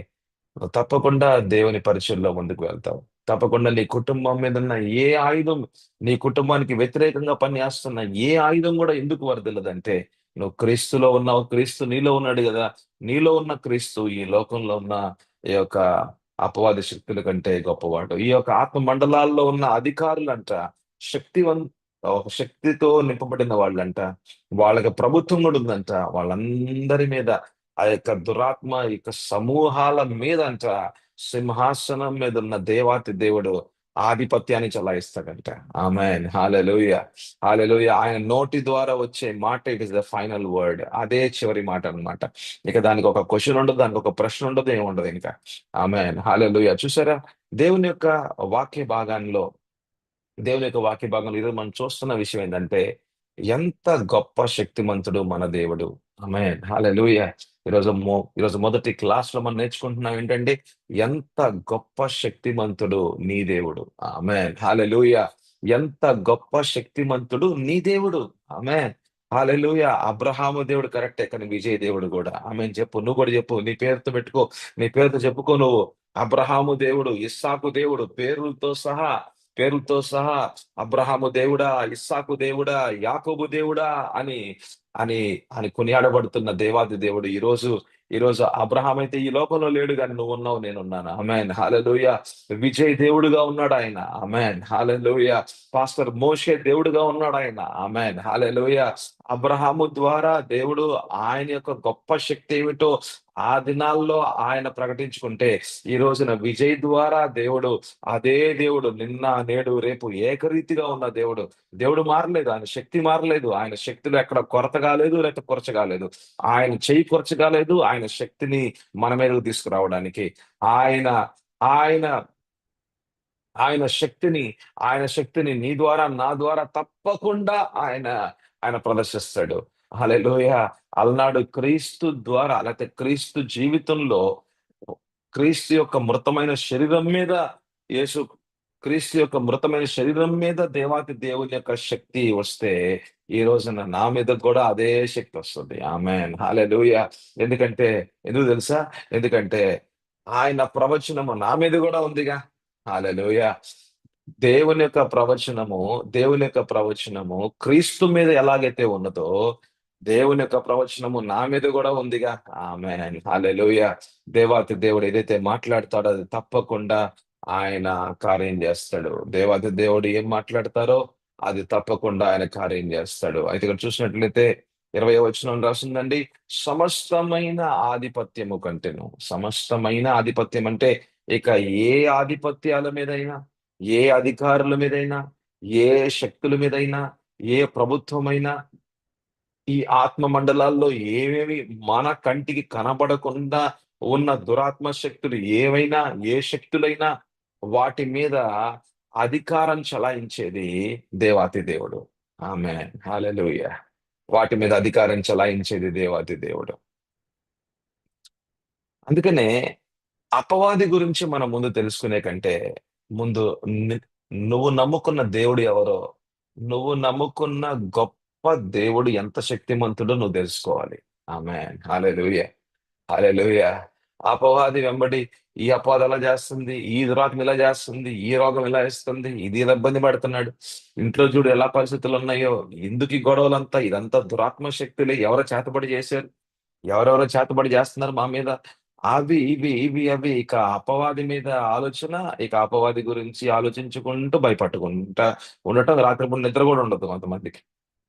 నువ్వు తప్పకుండా దేవుని పరిచయంలో ముందుకు వెళ్తావు. తప్పకుండా నీ కుటుంబం మీదున్న ఏ ఆయుధం, నీ కుటుంబానికి వ్యతిరేకంగా పనిచేస్తున్న ఏ ఆయుధం గూడా ఎందుకు వర్ధిల్లదంటే, నువ్వు క్రీస్తులో ఉన్నావు. క్రీస్తు నీలో ఉన్నాడు గదా! నీలో ఉన్న క్రీస్తు ఈ లోకంలో ఉన్న ఈ యొక్క అపవాది శక్తుల కంటే గొప్పవాడు. ఈ యొక్క ఆత్మ మండలాల్లో ఉన్న అధికారులంట శక్తివం ఒక శక్తితో నింపబడిన వాళ్ళంట. వాళ్ళకి ప్రభుత్వం గూడా ఉందంట. వాళ్ళందరి మీద ఆ యొక్క దురాత్మ యొక్క సమూహాల మీదంట సింహాసనం మీదున్న దేవాతి దేవుడు ఆధిపత్యాన్ని చలాయిస్తాడంట. ఆమేన్. హల్లెలూయా. హల్లెలూయా. ఆయన నోటి ద్వారా వచ్చే మాట it is the final word. అదే చివరి మాట అన్నమాట. ఇక దానికి ఒక క్వెషన్ ఉండదు, దానికి ఒక ప్రశ్న ఉండదు, ఏముండదు ఇంకా. ఆమేన్. హల్లెలూయా. చూసారా? దేవుని యొక్క వాక్య భాగాల్లో దేవుని యొక్క వాక్య భాగంలో ఈరోజు మనం చూస్తున్న విషయం ఏంటంటే, ఎంత గొప్ప శక్తిమంతుడు మన దేవుడు. ఆమేన్. హల్లెలూయా. ఈరోజు మొదటి క్లాస్‌లో మనం నేర్చుకుంటున్నాం ఏంటంటే, ఎంత గొప్ప శక్తిమంతుడు నీ దేవుడు. ఆమేన్. హల్లెలూయా. ఎంత గొప్ప శక్తిమంతుడు నీ దేవుడు. ఆమేన్. హల్లెలూయా. అబ్రహాము దేవుడు కరెక్టే. కానీ విజయ్ దేవుడు గూడా. ఆమేన్. చెప్పు. నువ్వు గూడా చెప్పు. నీ పేరుతో పెట్టుకో. నీ పేరుతో చెప్పుకో నువ్వు. అబ్రహాము దేవుడు, ఇస్సాకు దేవుడు పేరుతో సహా అబ్రహాము దేవుడా, ఇస్సాకు దేవుడా, యాకోబు దేవుడా అని అని అని కొనియాడబడుతున్న దేవాది దేవుడు ఈ రోజు అబ్రహాం అయితే ఈ లోకంలో లేడు గాని నువ్వున్నావు, నేనున్నాను. ఆమేన్. హల్లెలూయా. విజయ్ దేవుడుగా ఉన్నాడు ఆయన. ఆమేన్. హల్లెలూయా. పాస్టర్ మోషే దేవుడుగా ఉన్నాడు ఆయన. ఆమేన్. హల్లెలూయా. అబ్రహాము ద్వారా దేవుడు ఆయన యొక్క గొప్ప శక్తి ఏమిటో ఆ దినాల్లో ఆయన ప్రకటించుకుంటే, ఈ రోజున విజయ్ ద్వారా దేవుడు అదే దేవుడు నిన్న, నేడు, రేపు ఏకరీతిగా ఉన్న దేవుడు. దేవుడు మారలేదు. ఆయన శక్తి మారలేదు. ఆయన శక్తిలో ఎక్కడ కొరత కాలేదు, లేకపోతే కొరచ కాలేదు. ఆయన చెయ్యి కొరచ కాలేదు. ఆయన శక్తిని మన మీదకు తీసుకురావడానికి. ఆయన ఆయన ఆయన శక్తిని ఆయన శక్తిని నీ ద్వారా, నా ద్వారా తప్పకుండా ఆయన ఆయన ప్రదర్శిస్తాడు. హల్లెలూయా! అలనాడు క్రీస్తు ద్వారా లేకపోతే క్రీస్తు జీవితంలో క్రీస్తు యొక్క మృతమైన శరీరం మీద యేసు క్రీస్తు యొక్క మృతమైన శరీరం మీద దేవాతి దేవుని యొక్క శక్తి వస్తే, ఈ రోజున నా మీద కూడా అదే శక్తి వస్తది. ఆమేన్. హల్లెలూయా! ఎందుకంటే ఎందుకు తెలుసా? ఎందుకంటే ఆయన ప్రవచనము నా మీద గూడా ఉందిగా. హల్లెలూయా! దేవుని యొక్క ప్రవచనము, దేవుని యొక్క ప్రవచనము క్రీస్తు మీద ఎలాగైతే ఉన్నదో, దేవుని యొక్క ప్రవచనము నా మీద గూడా ఉందిగా. ఆమేన్. హల్లెలూయా! దేవాతి దేవుడు ఏదైతే మాట్లాడతాడో అది తప్పకుండా ఆయన కార్యం జేస్తాడు. దేవాతి దేవుడు ఏం మాట్లాడతారో అది తప్పకుండా ఆయన కార్యం జేస్తాడు. అయితే ఇక్కడ చూసినట్లయితే 20వ వచనం రాసుందండి. సమస్తమైన ఆధిపత్యము కంటెను. సమస్తమైన ఆధిపత్యం అంటే ఇక ఏ ఆధిపత్యాల మీదైనా, ఏ అధికారుల మీదైనా, ఏ శక్తుల మీదైనా, ఏ ప్రభుత్వమైనా, ఈ ఆత్మ మండలాల్లో ఏవేవి మన కంటికి కనబడకుండా ఉన్న దురాత్మ శక్తులు ఏవైనా, ఏ శక్తులైనా వాటి మీద అధికారం చలాయించేది దేవాతి దేవుడు. ఆమేన్. హల్లెలూయా! వాటి మీద అధికారం చలాయించేది దేవాతి దేవుడు. అందుకనే అపవాది గురించి మనం ముందు తెలుసుకునే కంటే, ముందు ని నువ్వు నమ్ముకున్న దేవుడు ఎవరో, నువ్వు నమ్ముకున్న గొప్ప దేవుడు ఎంత శక్తిమంతుడో నువ్వు తెలుసుకోవాలి. ఆమేన్. హల్లెలూయా! హల్లెలూయా! అపవాది వెంబడి ఈ అపవాది అలా చేస్తుంది, ఈ దురాత్మ ఇలా చేస్తుంది, ఈ రోగం ఇలా ఇస్తుంది, ఇది ఇలా ఇబ్బంది పడుతున్నాడు. ఇంట్లో చూడు ఎలా పరిస్థితులున్నాయో, ఎందుకు ఈ గొడవలంతా, ఇదంతా దురాత్మ శక్తులే ఎవరో చేతబడి చేశారు. ఎవరెవరో చేతబడి చేస్తున్నారు మా మీద. అవి ఇక అపవాది మీద ఆలోచన, ఇక అపవాది గురించి ఆలోచించుకుంటూ భయపట్టుకుంటా ఉండటం. రాత్రిపూట నిద్ర గూడా ఉండదు కొంతమందికి.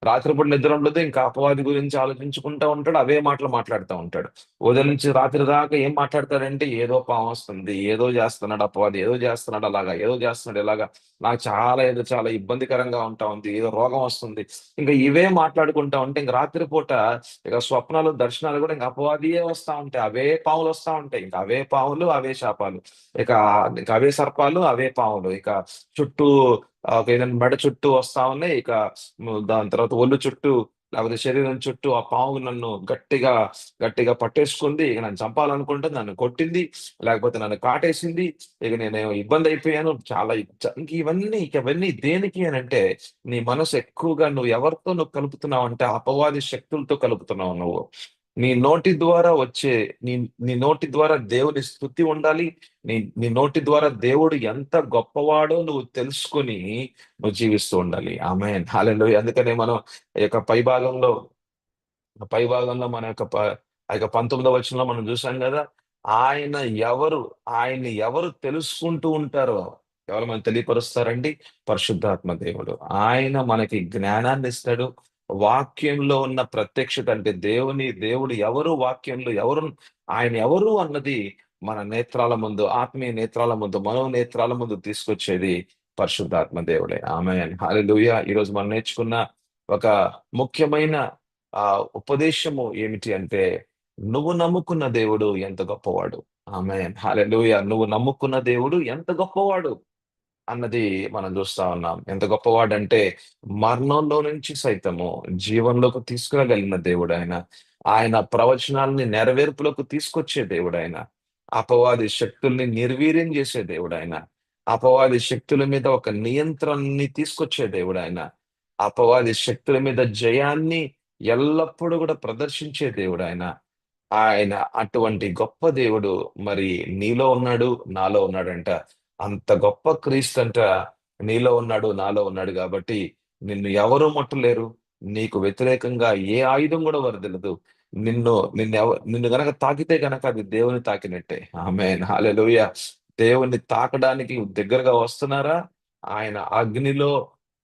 రాత్రిపూట నిద్ర ఉండదు. ఇంకా అపవాది గురించి ఆలోచించుకుంటా ఉంటాడు. అవే మాటలు మాట్లాడుతా ఉంటాడు. ఉదయం నుంచి రాత్రి దాకా ఏం మాట్లాడతాడంటే, ఏదో పామొస్తుంది, ఏదో చేస్తున్నాడు అపవాది, ఏదో చేస్తున్నాడు అలాగా, ఏదో చేస్తున్నాడు ఇలాగా. నాకు చాలా ఇబ్బందికరంగా ఉంటా ఉంది. ఏదో రోగం వస్తుంది. ఇంక ఇవే మాట్లాడుకుంటా ఉంటే ఇంక రాత్రి పూట ఇక స్వప్నాలు, దర్శనాలు గూడా ఇంక అపవాదియే వస్తా ఉంటాయి. అవే పాములొస్తా ఉంటాయి. ఇంక అవే పాములు, అవే శాపాలు. ఇక ఇక అవే సర్పాలు, అవే పాములు. ఇక చుట్టూ ఏదైనా మెడ చుట్టూ వస్తా ఉన్నాయి. ఇక దాని తర్వాత ఒళ్ళు చుట్టూ, లేకపోతే శరీరం చుట్టూ ఆ పాము నన్ను గట్టిగా పట్టేసుకుంది. ఇక నన్ను చంపాలనుకుంటుంది. నన్ను కొట్టింది. లేకపోతే నన్ను కాటేసింది. ఇక నేనేమో ఇబ్బందయిపోయాను. చాలా ఇవన్నీ దేనికి అనంటే, నీ మనసు ఎక్కువగా నువ్వు ఎవరితో కలుపుతున్నావంటే అపవాది శక్తులతో కలుపుతున్నావు నువ్వు. నీ నోటి ద్వారా వచ్చే నీ నీ నోటి ద్వారా దేవుని స్తుతి ఉండాలి. నీ నోటి ద్వారా దేవుడు ఎంత గొప్పవాడో నువ్వు తెలుసుకొని నువ్వు జీవిస్తూ ఉండాలి. ఆమేన్. హల్లెలూయా! అందుకనే మనం ఈ యొక్క పై భాగంలో మన యొక్క ఆ యొక్క 19వ వచనంలో మనం చూసాం గదా! ఆయన ఎవరు ఆయన్ని ఎవరు తెలుసుకుంటూ ఉంటారో, ఎవరు మనకు తెలియపరుస్తారండి? పరిశుద్ధాత్మ దేవుడు. ఆయన మనకి జ్ఞానాన్నిస్తాడు. వాక్యంలో ఉన్న ప్రత్యక్షత అంటే దేవుడు ఎవరు, వాక్యంలో ఎవరు, ఆయన ఎవరు అన్నది మన నేత్రాల ముందు, ఆత్మీయ నేత్రాల ముందు, మనోనేత్రాల ముందు తీసుకొచ్చేది పరిశుద్ధాత్మ దేవుడే. ఆమేన్. హల్లెలూయా. ఈరోజు మనం నేర్చుకున్న ఒక ముఖ్యమైన ఉపదేశము ఏమిటి అంటే, నువ్వు నమ్ముకున్న దేవుడు ఎంత గొప్పవాడు. ఆమేన్. హల్లెలూయా. నువ్వు నమ్ముకున్న దేవుడు ఎంత గొప్పవాడు అన్నది మనం చూస్తా ఉన్నాం. ఎంత గొప్పవాడంటే, మరణంలో నుంచి సైతము జీవంలోకి తీసుకురాగలిగిన దేవుడాయన. ఆయన ప్రవచనాల్ని నెరవేర్పులోకి తీసుకొచ్చే దేవుడాయన. అపవాది శక్తుల్ని నిర్వీర్యం చేసే దేవుడాయన. అపవాది శక్తుల మీద ఒక నియంత్రణని తీసుకొచ్చే దేవుడాయన. అపవాది శక్తుల మీద జయాన్ని ఎల్లప్పుడూ కూడా ప్రదర్శించే దేవుడాయన. ఆయన అటువంటి గొప్ప దేవుడు మరి నీలో ఉన్నాడు, నాలో ఉన్నాడంట. అంత గొప్ప క్రీస్తంట నీలో ఉన్నాడు, నాలో ఉన్నాడు గాబట్టి నిన్ను ఎవరు ముట్టలేరు. నీకు వ్యతిరేకంగా ఏ ఆయుధం గూడా వర్ధిల్లదు. నిన్ను గనక తాకితే గనక అది దేవుని తాకినట్టే. ఆమేన్. హల్లెలూయా. దేవుణ్ణి తాకడానికి దగ్గరగా వస్తున్నారా? ఆయన అగ్నిలో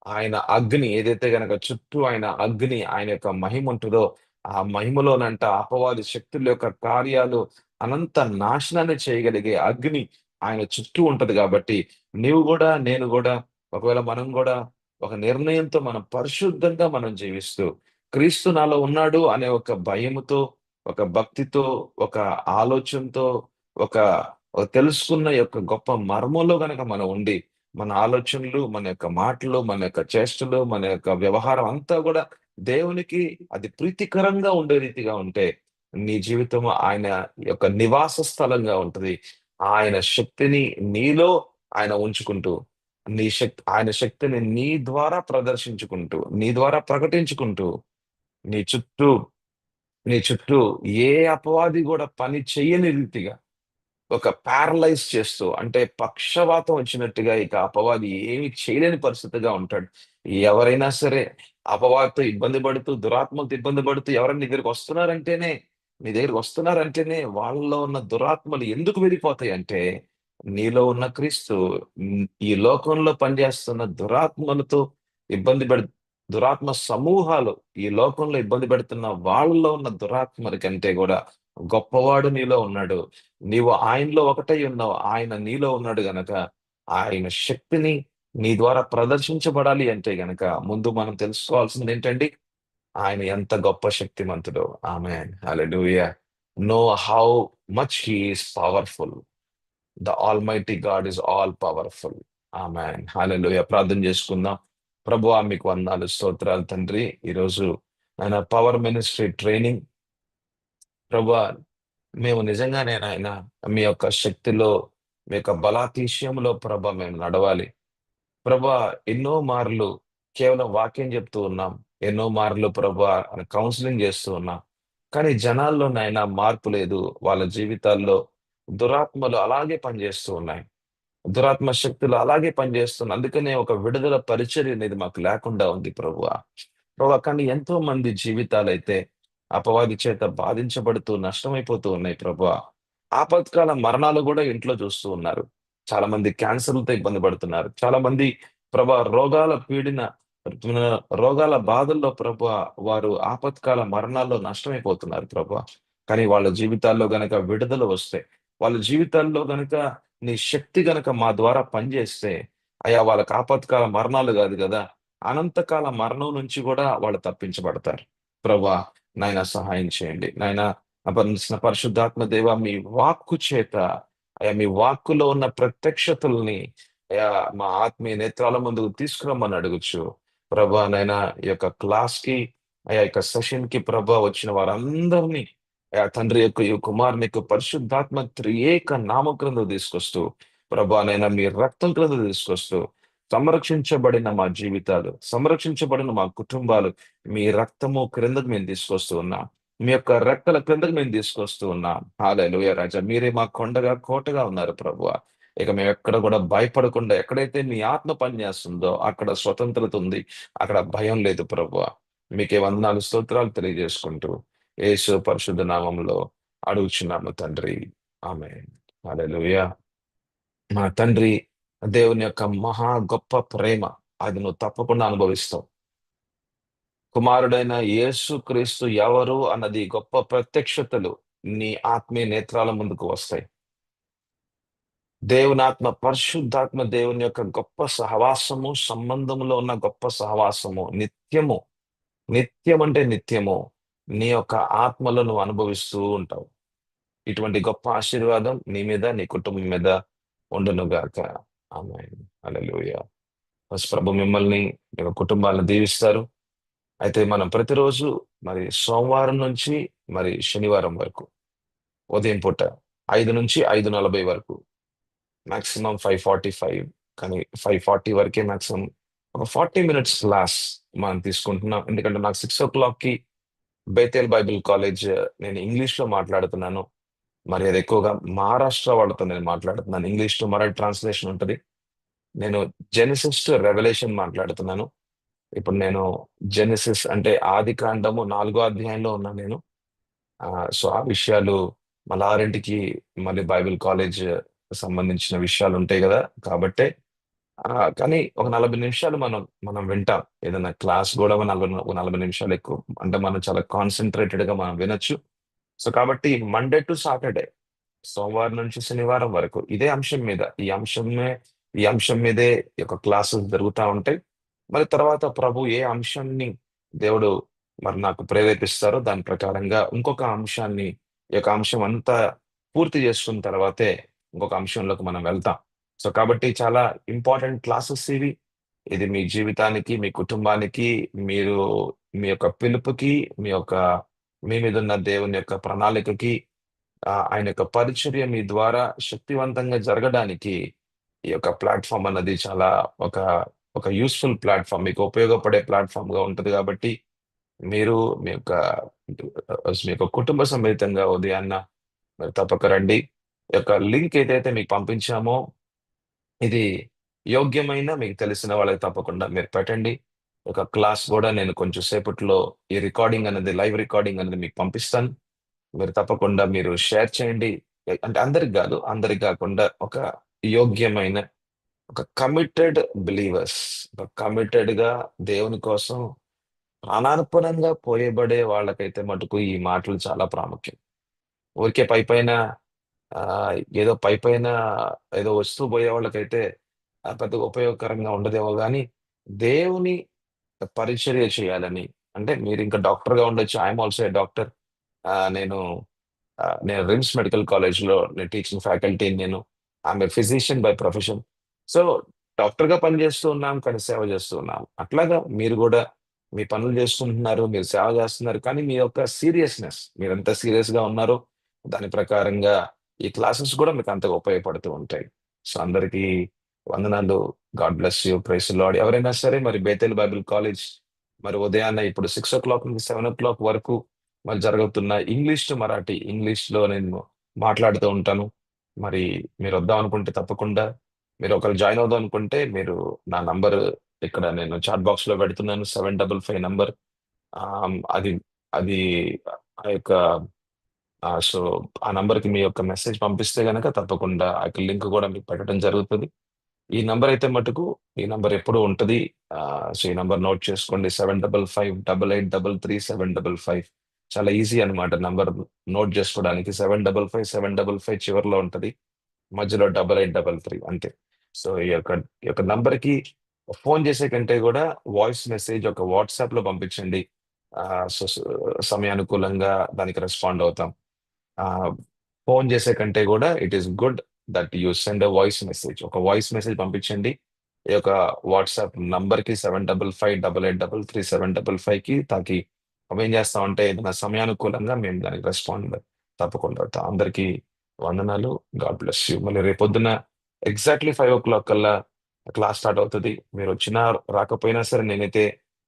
ఆయన అగ్ని ఏదైతే గనక చుట్టూ ఆయన అగ్ని, ఆయన యొక్క మహిమ ఉంటదో, ఆ మహిమలోనంట అపవాది శక్తుల యొక్క కార్యాలు అనంత నాశనాన్ని చేయగలిగే అగ్ని ఆయన చుట్టూ ఉంటది గాబట్టి, నీవు గూడా, నేను గూడా ఒకవేళ మనం గూడా ఒక నిర్ణయంతో మనం పరిశుద్ధంగా మనం జీవిస్తూ, క్రీస్తు నాలో ఉన్నాడు అనే ఒక భయముతో, ఒక భక్తితో, ఒక ఆలోచనతో, ఒక తెలుసుకున్న యొక్క గొప్ప మర్మంలో గనక మనం ఉండి, మన ఆలోచనలు, మన యొక్క మాటలు, మన యొక్క చేష్టలు, మన యొక్క వ్యవహారం అంతా గూడా దేవునికి అది ప్రీతికరంగా ఉండే రీతిగా ఉంటే, నీ జీవితం ఆయన యొక్క నివాస స్థలంగా ఉంటది. ఆయన శక్తిని నీలో ఆయన ఉంచుకుంటూ, ఆయన శక్తిని నీ ద్వారా ప్రదర్శించుకుంటూ, నీ ద్వారా ప్రకటించుకుంటూ, నీ చుట్టూ నీ చుట్టూ ఏ అపవాది గూడా పని చెయ్యని రీతిగా ఒక పారలైజ్ చేస్తూ అంటే పక్షవాతం వచ్చినట్టుగా ఇక అపవాది ఏమి చేయలేని పరిస్థితిగా ఉంటాడు. ఎవరైనా సరే అపవాదితో ఇబ్బంది పడుతూ, దురాత్మలతో ఇబ్బంది పడుతూ ఎవరైనా నీ దగ్గరికి వస్తున్నారంటేనే వాళ్ళలో ఉన్న దురాత్మలు ఎందుకు వెళ్ళిపోతాయంటే, నీలో ఉన్న క్రీస్తు ఈ లోకంలో పనిచేస్తున్న దురాత్మలతో ఇబ్బంది పెడు దురాత్మ సమూహాలు ఈ లోకంలో ఇబ్బంది పెడుతున్న వాళ్ళలో ఉన్న దురాత్మల కంటే గూడా గొప్పవాడు నీలో ఉన్నాడు. నీవు ఆయనలో ఒకటై ఉన్నావు. ఆయన నీలో ఉన్నాడు గనక, ఆయన శక్తిని నీ ద్వారా ప్రదర్శించబడాలి అంటే గనక, ముందు మనం తెలుసుకోవాల్సిందేంటండి? ఆయన ఎంత గొప్ప శక్తిమంతుడో. ఆమేన్. హల్లెలూయా. Know how much he is powerful. The almighty God is all powerful. ఆమేన్. హల్లెలూయా. ప్రార్థన చేసుకుందాం. ప్రభువా మీకు వందనాలు, స్తోత్రాలు తండ్రి. ఈరోజు నాయన పవర్ మినిస్ట్రీ ట్రైనింగ్ ప్రభువా మేము నిజంగానే నాయన మీ యొక్క శక్తిలో, మీ యొక్క బలాతిశయంలో ప్రభా మేము నడవాలి. ప్రభా ఎన్నో మార్లు కేవలం వాక్యం చెప్తూ ఉన్నాం. ఎన్నో మార్లు ప్రభా కౌన్సెలింగ్ చేస్తూ ఉన్నాం. కానీ జనాల్లో నాయన మార్పు లేదు. వాళ్ళ జీవితాల్లో దురాత్మలు అలాగే పనిచేస్తూ ఉన్నాయి. దురాత్మ శక్తులు అలాగే పనిచేస్తున్నాయి. అందుకనే ఒక విడుదల పరిచర్య అనేది మాకు లేకుండా ఉంది ప్రభువా. ప్రభువా కానీ ఎంతో మంది జీవితాలైతే అపవాది చేత బాధించబడుతూ నష్టమైపోతూ ఉన్నాయి ప్రభువా. ఆపత్కాల మరణాలు గూడా ఇంట్లో చూస్తూ ఉన్నారు. చాలా మంది క్యాన్సర్‌లతో ఇబ్బంది పడుతున్నారు. చాలా మంది ప్రభా రోగాల బాధల్లో ప్రభువా వారు ఆపత్కాల మరణాల్లో నష్టమైపోతున్నారు ప్రభువా. కానీ వాళ్ళ జీవితాల్లో గనక విడుదల వస్తే, వాళ్ళ జీవితాల్లో గనక నీ శక్తి గనక మా ద్వారా పనిచేస్తే, అయ్యా వాళ్ళకి ఆపత్కాల మరణాలు గాదు గదా! అనంతకాల మరణం నుంచి గూడా వాళ్ళు తప్పించబడతారు. ప్రభా నాయనా సహాయం చేయండి. నాయనా పరిశుద్ధాత్మ దేవా మీ వాక్కు చేత అయ్యా మీ వాక్కులో ఉన్న ప్రత్యక్షతల్ని అయ్యా మా ఆత్మీయ నేత్రాల ముందుకు తీసుకురమ్మని అడుగుచు. ప్రభా నాయనా ఈ యొక్క క్లాస్‌కి అయ్యా యొక్క సెషన్‌కి ప్రభా వచ్చిన వారందరిని అయ్యా తండ్రి యొక్క ఈ కుమారుని యొక్క పరిశుద్ధాత్మ త్రియేక నామం క్రిందకు తీసుకొస్తూ, ప్రభా నైనా మీ రక్తం క్రిందకు తీసుకొస్తూ, సంరక్షించబడిన మా జీవితాలు, సంరక్షించబడిన మా కుటుంబాలు, మీ రక్తము క్రిందకు మేము తీసుకొస్తూ ఉన్నాం. మీ యొక్క రెక్కల క్రిందకు మేము తీసుకొస్తూ ఉన్నాం. హల్లెలూయా రాజా. మీరే మా కొండగా, కోటగా ఉన్నారు ప్రభువా. ఇక మేమెక్కడ కూడా భయపడకుండా ఎక్కడైతే మీ ఆత్మ పనిచేస్తుందో అక్కడ స్వతంత్రత ఉంది. అక్కడ భయం లేదు ప్రభువా. మీకే వందనాలు, స్తోత్రాలు తెలియజేసుకుంటూ యేసు పరిశుద్ధ నామములో అడుగుచున్నాము తండ్రి. ఆమేన్. హల్లెలూయా. మా తండ్రి దేవుని యొక్క మహా గొప్ప ప్రేమ అది నువ్వు తప్పకుండా అనుభవిస్తావు. కుమారుడైన యేసుక్రీస్తు ఎవరు అన్నది గొప్ప ప్రత్యక్షతలు నీ ఆత్మీయ నేత్రాల ముందుకు వస్తాయి. దేవునాత్మ, పరిశుద్ధాత్మ దేవుని యొక్క గొప్ప సహవాసము, సంబంధములో ఉన్న గొప్ప సహవాసము నిత్యము, నిత్యం అంటే నిత్యము నీ యొక్క ఆత్మలో నువ్వు అనుభవిస్తూ ఉంటావు. ఇటువంటి గొప్ప ఆశీర్వాదం నీ మీద, నీ కుటుంబం మీద ఉండునుగాక. ఆమేన్. హల్లెలూయా. బస్ ప్రభు మిమ్మల్ని, మీ యొక్క కుటుంబాలను దీవిస్తారు. అయితే మనం ప్రతిరోజు మరి సోమవారం నుంచి మరి శనివారం వరకు ఉదయం పూట 5 నుంచి 5:40 వరకు, మాక్సిమం 5:45, కానీ 5:40 వరకే మాక్సిమం, ఒక 40 మినిట్స్ క్లాస్ మనం తీసుకుంటున్నాం. ఎందుకంటే నాకు 6 o'clock బేతేల్ బైబిల్ కాలేజ్, నేను ఇంగ్లీష్ లో మాట్లాడుతున్నాను. మరి అది ఎక్కువగా మహారాష్ట్ర వాళ్ళతో నేను మాట్లాడుతున్నాను. ఇంగ్లీష్ టు మరాఠీ ట్రాన్స్లేషన్ ఉంటుంది. నేను జెనసిస్ టు రెవల్యూషన్ మాట్లాడుతున్నాను. ఇప్పుడు నేను జెనసిస్ అంటే ఆది కాండము 4వ అధ్యాయంలో ఉన్నా నేను. సో ఆ విషయాలు మళ్ళీ 6కి మళ్ళీ బైబిల్ కాలేజ్ సంబంధించిన విషయాలు ఉంటాయి కదా. కాబట్టే కానీ ఒక 40 నిమిషాలు మనం మనం వింటాం. ఏదైనా క్లాస్ కూడా ఒక 40 నిమిషాలు ఎక్కువ, అంటే మనం చాలా కాన్సన్ట్రేటెడ్ గా మనం వినొచ్చు. సో కాబట్టి మండే టు సాటర్డే, సోమవారం నుంచి శనివారం వరకు ఇదే అంశం మీద, ఈ అంశం మీదే ఈ యొక్క క్లాసెస్ జరుగుతూ ఉంటాయి. మరి తర్వాత ప్రభు ఏ అంశాన్ని దేవుడు మరి నాకు ప్రేరేపిస్తారో దాని ప్రకారంగా ఇంకొక అంశాన్ని, ఈ యొక్క అంశం అంతా పూర్తి చేసుకున్న తర్వాతే ఇంకొక అంశంలోకి మనం వెళ్తాం. సో కాబట్టి చాలా ఇంపార్టెంట్ క్లాసెస్ ఇవి. ఇది మీ జీవితానికి, మీ కుటుంబానికి, మీరు మీ యొక్క పిలుపుకి, మీ మీద ఉన్న దేవుని యొక్క ప్రణాళికకి, ఆయన యొక్క పరిచర్య మీ ద్వారా శక్తివంతంగా జరగడానికి ఈ యొక్క ప్లాట్ఫామ్ అన్నది చాలా ఒక ఒక యూస్ఫుల్ ప్లాట్ఫామ్, మీకు ఉపయోగపడే ప్లాట్ఫామ్ గా ఉంటది. కాబట్టి మీరు మీ యొక్క మీ యొక్క కుటుంబ సమేతంగా ఉదయాన్న మరి తప్పక రండి. ఈ యొక్క లింక్ ఏదైతే మీకు పంపించామో ఇది యోగ్యమైన, మీకు తెలిసిన వాళ్ళకి తప్పకుండా మీరు పెట్టండి. ఒక క్లాస్ కూడా నేను కొంచెం సేపట్లో ఈ రికార్డింగ్ అనేది, లైవ్ రికార్డింగ్ అనేది మీకు పంపిస్తాను. మీరు తప్పకుండా మీరు షేర్ చేయండి. అంటే అందరికి కాదు, అందరికి కాకుండా ఒక యోగ్యమైన, ఒక కమిటెడ్ బిలీవర్స్, ఒక కమిటెడ్ గా దేవుని కోసం ప్రాణార్పణంగా పోయబడే వాళ్ళకైతే మటుకు ఈ మాటలు చాలా ప్రాముఖ్యం. ఊరికే పైపైన ఏదో పైపైన ఏదో వస్తూ పోయే వాళ్ళకైతే పెద్దగా ఉపయోగకరంగా ఉండదేమో గానీ, దేవుని పరిచర్య చేయాలని, అంటే మీరు ఇంకా డాక్టర్‌గా ఉండొచ్చు. I'm also a doctor. నేను నేను రిమ్స్ మెడికల్ కాలేజ్‌లో నేను టీచింగ్ ఫ్యాకల్టీని నేను. I'm a physician by profession. So, డాక్టర్‌గా పనిచేస్తూ ఉన్నాం, కానీ సేవ చేస్తూ ఉన్నాం. అట్లాగా మీరు గూడా మీ పనులు చేసుకుంటున్నారు, మీరు సేవ చేస్తున్నారు. కానీ మీ యొక్క సీరియస్‌నెస్, మీరెంత సీరియస్‌గా ఉన్నారో దాని ప్రకారంగా ఈ క్లాసెస్ కూడా మీకు అంతగా ఉపయోగపడుతూ ఉంటాయి. సో, అందరికీ వందనాలు. God bless you. Praise the Lord. ఎవరైనా సరే మరి బేతేల్ బైబిల్ కాలేజ్ మరి ఉదయాన్నే ఇప్పుడు 6 నుంచి 7 వరకు మరి జరుగుతున్న ఇంగ్లీష్ టు మరాఠీ, ఇంగ్లీష్‌లో నేను మాట్లాడుతూ ఉంటాను. మరి మీరొద్దాం అనుకుంటే తప్పకుండా, మీరు ఒకవేళ జాయిన్ అవుదాం అనుకుంటే మీరు నా నంబర్ ఇక్కడ నేను చాట్ బాక్స్‌లో పెడుతున్నాను. 755 నంబర్. అది అది ఆ యొక్క సో, ఆ నంబర్‌కి మీ యొక్క మెసేజ్ పంపిస్తే గనక తప్పకుండా ఆ యొక్క లింక్ కూడా మీకు పెట్టడం జరుగుతది. ఈ నంబర్ అయితే మటుకు, ఈ నంబర్ ఎప్పుడూ ఉంటది. సో, ఈ నంబర్ నోట్ చేసుకోండి. 7558883755. చాలా ఈజీ అన్నమాట నంబర్ నోట్ చేసుకోవడానికి. 755 చివరిలో ఉంటది. మధ్యలో 8833 అంతే. సో, ఈ యొక్క నంబర్‌కి ఫోను చేసే కంటే గూడా వాయిస్ మెసేజ్ ఒక వాట్సాప్‌లో పంపించండి. సో, సమయానుకూలంగా దానికి రెస్పాండ్ అవుతాం. ఆహ్, ఫోను చేసే కంటే గూడా it is good that you send a voice message. ఒక వాయిస్ మెసేజ్ పంపించండి. ఈ యొక్క వాట్సాప్ నంబర్‌కి 7558883755కి తాకి అవేం చేస్తామంటే ఏదైనా సమయానుకూలంగా మేము దానికి రెస్పాండ్ తప్పకుండా అవుతాం. అందరికీ వందనాలు. God bless you. మళ్ళీ రేపొద్దున ఎగ్జాక్ట్‌లీ 5:00 కల్లా క్లాస్ స్టార్ట్ అవుతది. మీరొచ్చినా రాకపోయినా సరే నేనైతే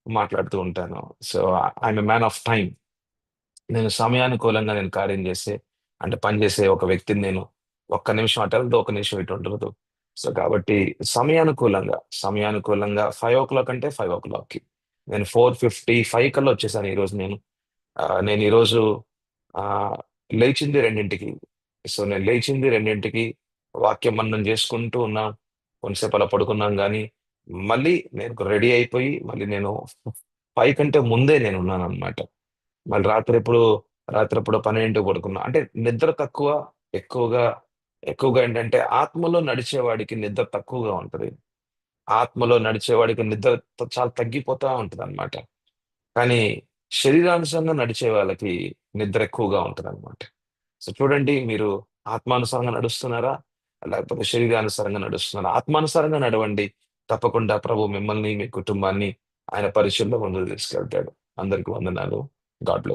మాట్లాడుతూ ఉంటాను. So, I'm a man of time. నేను సమయానుకూలంగా నేను కార్యం చేసే, అంటే పని చేసే ఒక వ్యక్తిని నేను. ఒక్క నిమిషం అటెళ్దు, ఒక నిమిషం ఇటుండదు. సో, కాబట్టి సమయానుకూలంగా 5:00 అంటే 5:00కి. నేను 4:55 కల్లా వచ్చేసాను ఈరోజు నేను. నేను ఈరోజు ఆహ్, లేచింది 2కి. సో, నేను లేచింది 2కి, వాక్య మననం చేసుకుంటూ ఉన్నాం. కొంతసేపు అలా పడుకున్నాను గానీ, మళ్ళీ నేను రెడీ అయిపోయి, మళ్ళీ నేను 5 కంటే ముందే నేనున్నాననమాట. మళ్ళీ రాత్రెప్పుడు 12 పడుకున్నా. అంటే నిద్ర తక్కువ, ఎక్కువగా ఎక్కువగా ఏంటంటే ఆత్మలో నడిచేవాడికి నిద్ర తక్కువగా ఉంటది. ఆత్మలో నడిచేవాడికి నిద్ర చాలా తగ్గిపోతా ఉంటదనమాట. కానీ శరీరానుసారంగా నడిచే వాళ్ళకి నిద్ర ఎక్కువగా ఉంటదనమాట. సో చూడండి, మీరు ఆత్మానుసారంగా నడుస్తున్నారా? లేకపోతే శరీరానుసారంగా నడుస్తున్నారా? ఆత్మానుసారంగా నడవండి. తప్పకుండా ప్రభు మిమ్మల్ని, మీ కుటుంబాన్ని ఆయన పరిశుద్ధ ముందుకు తీసుకెళ్తాడు. అందరికి వందనాలు. God bless.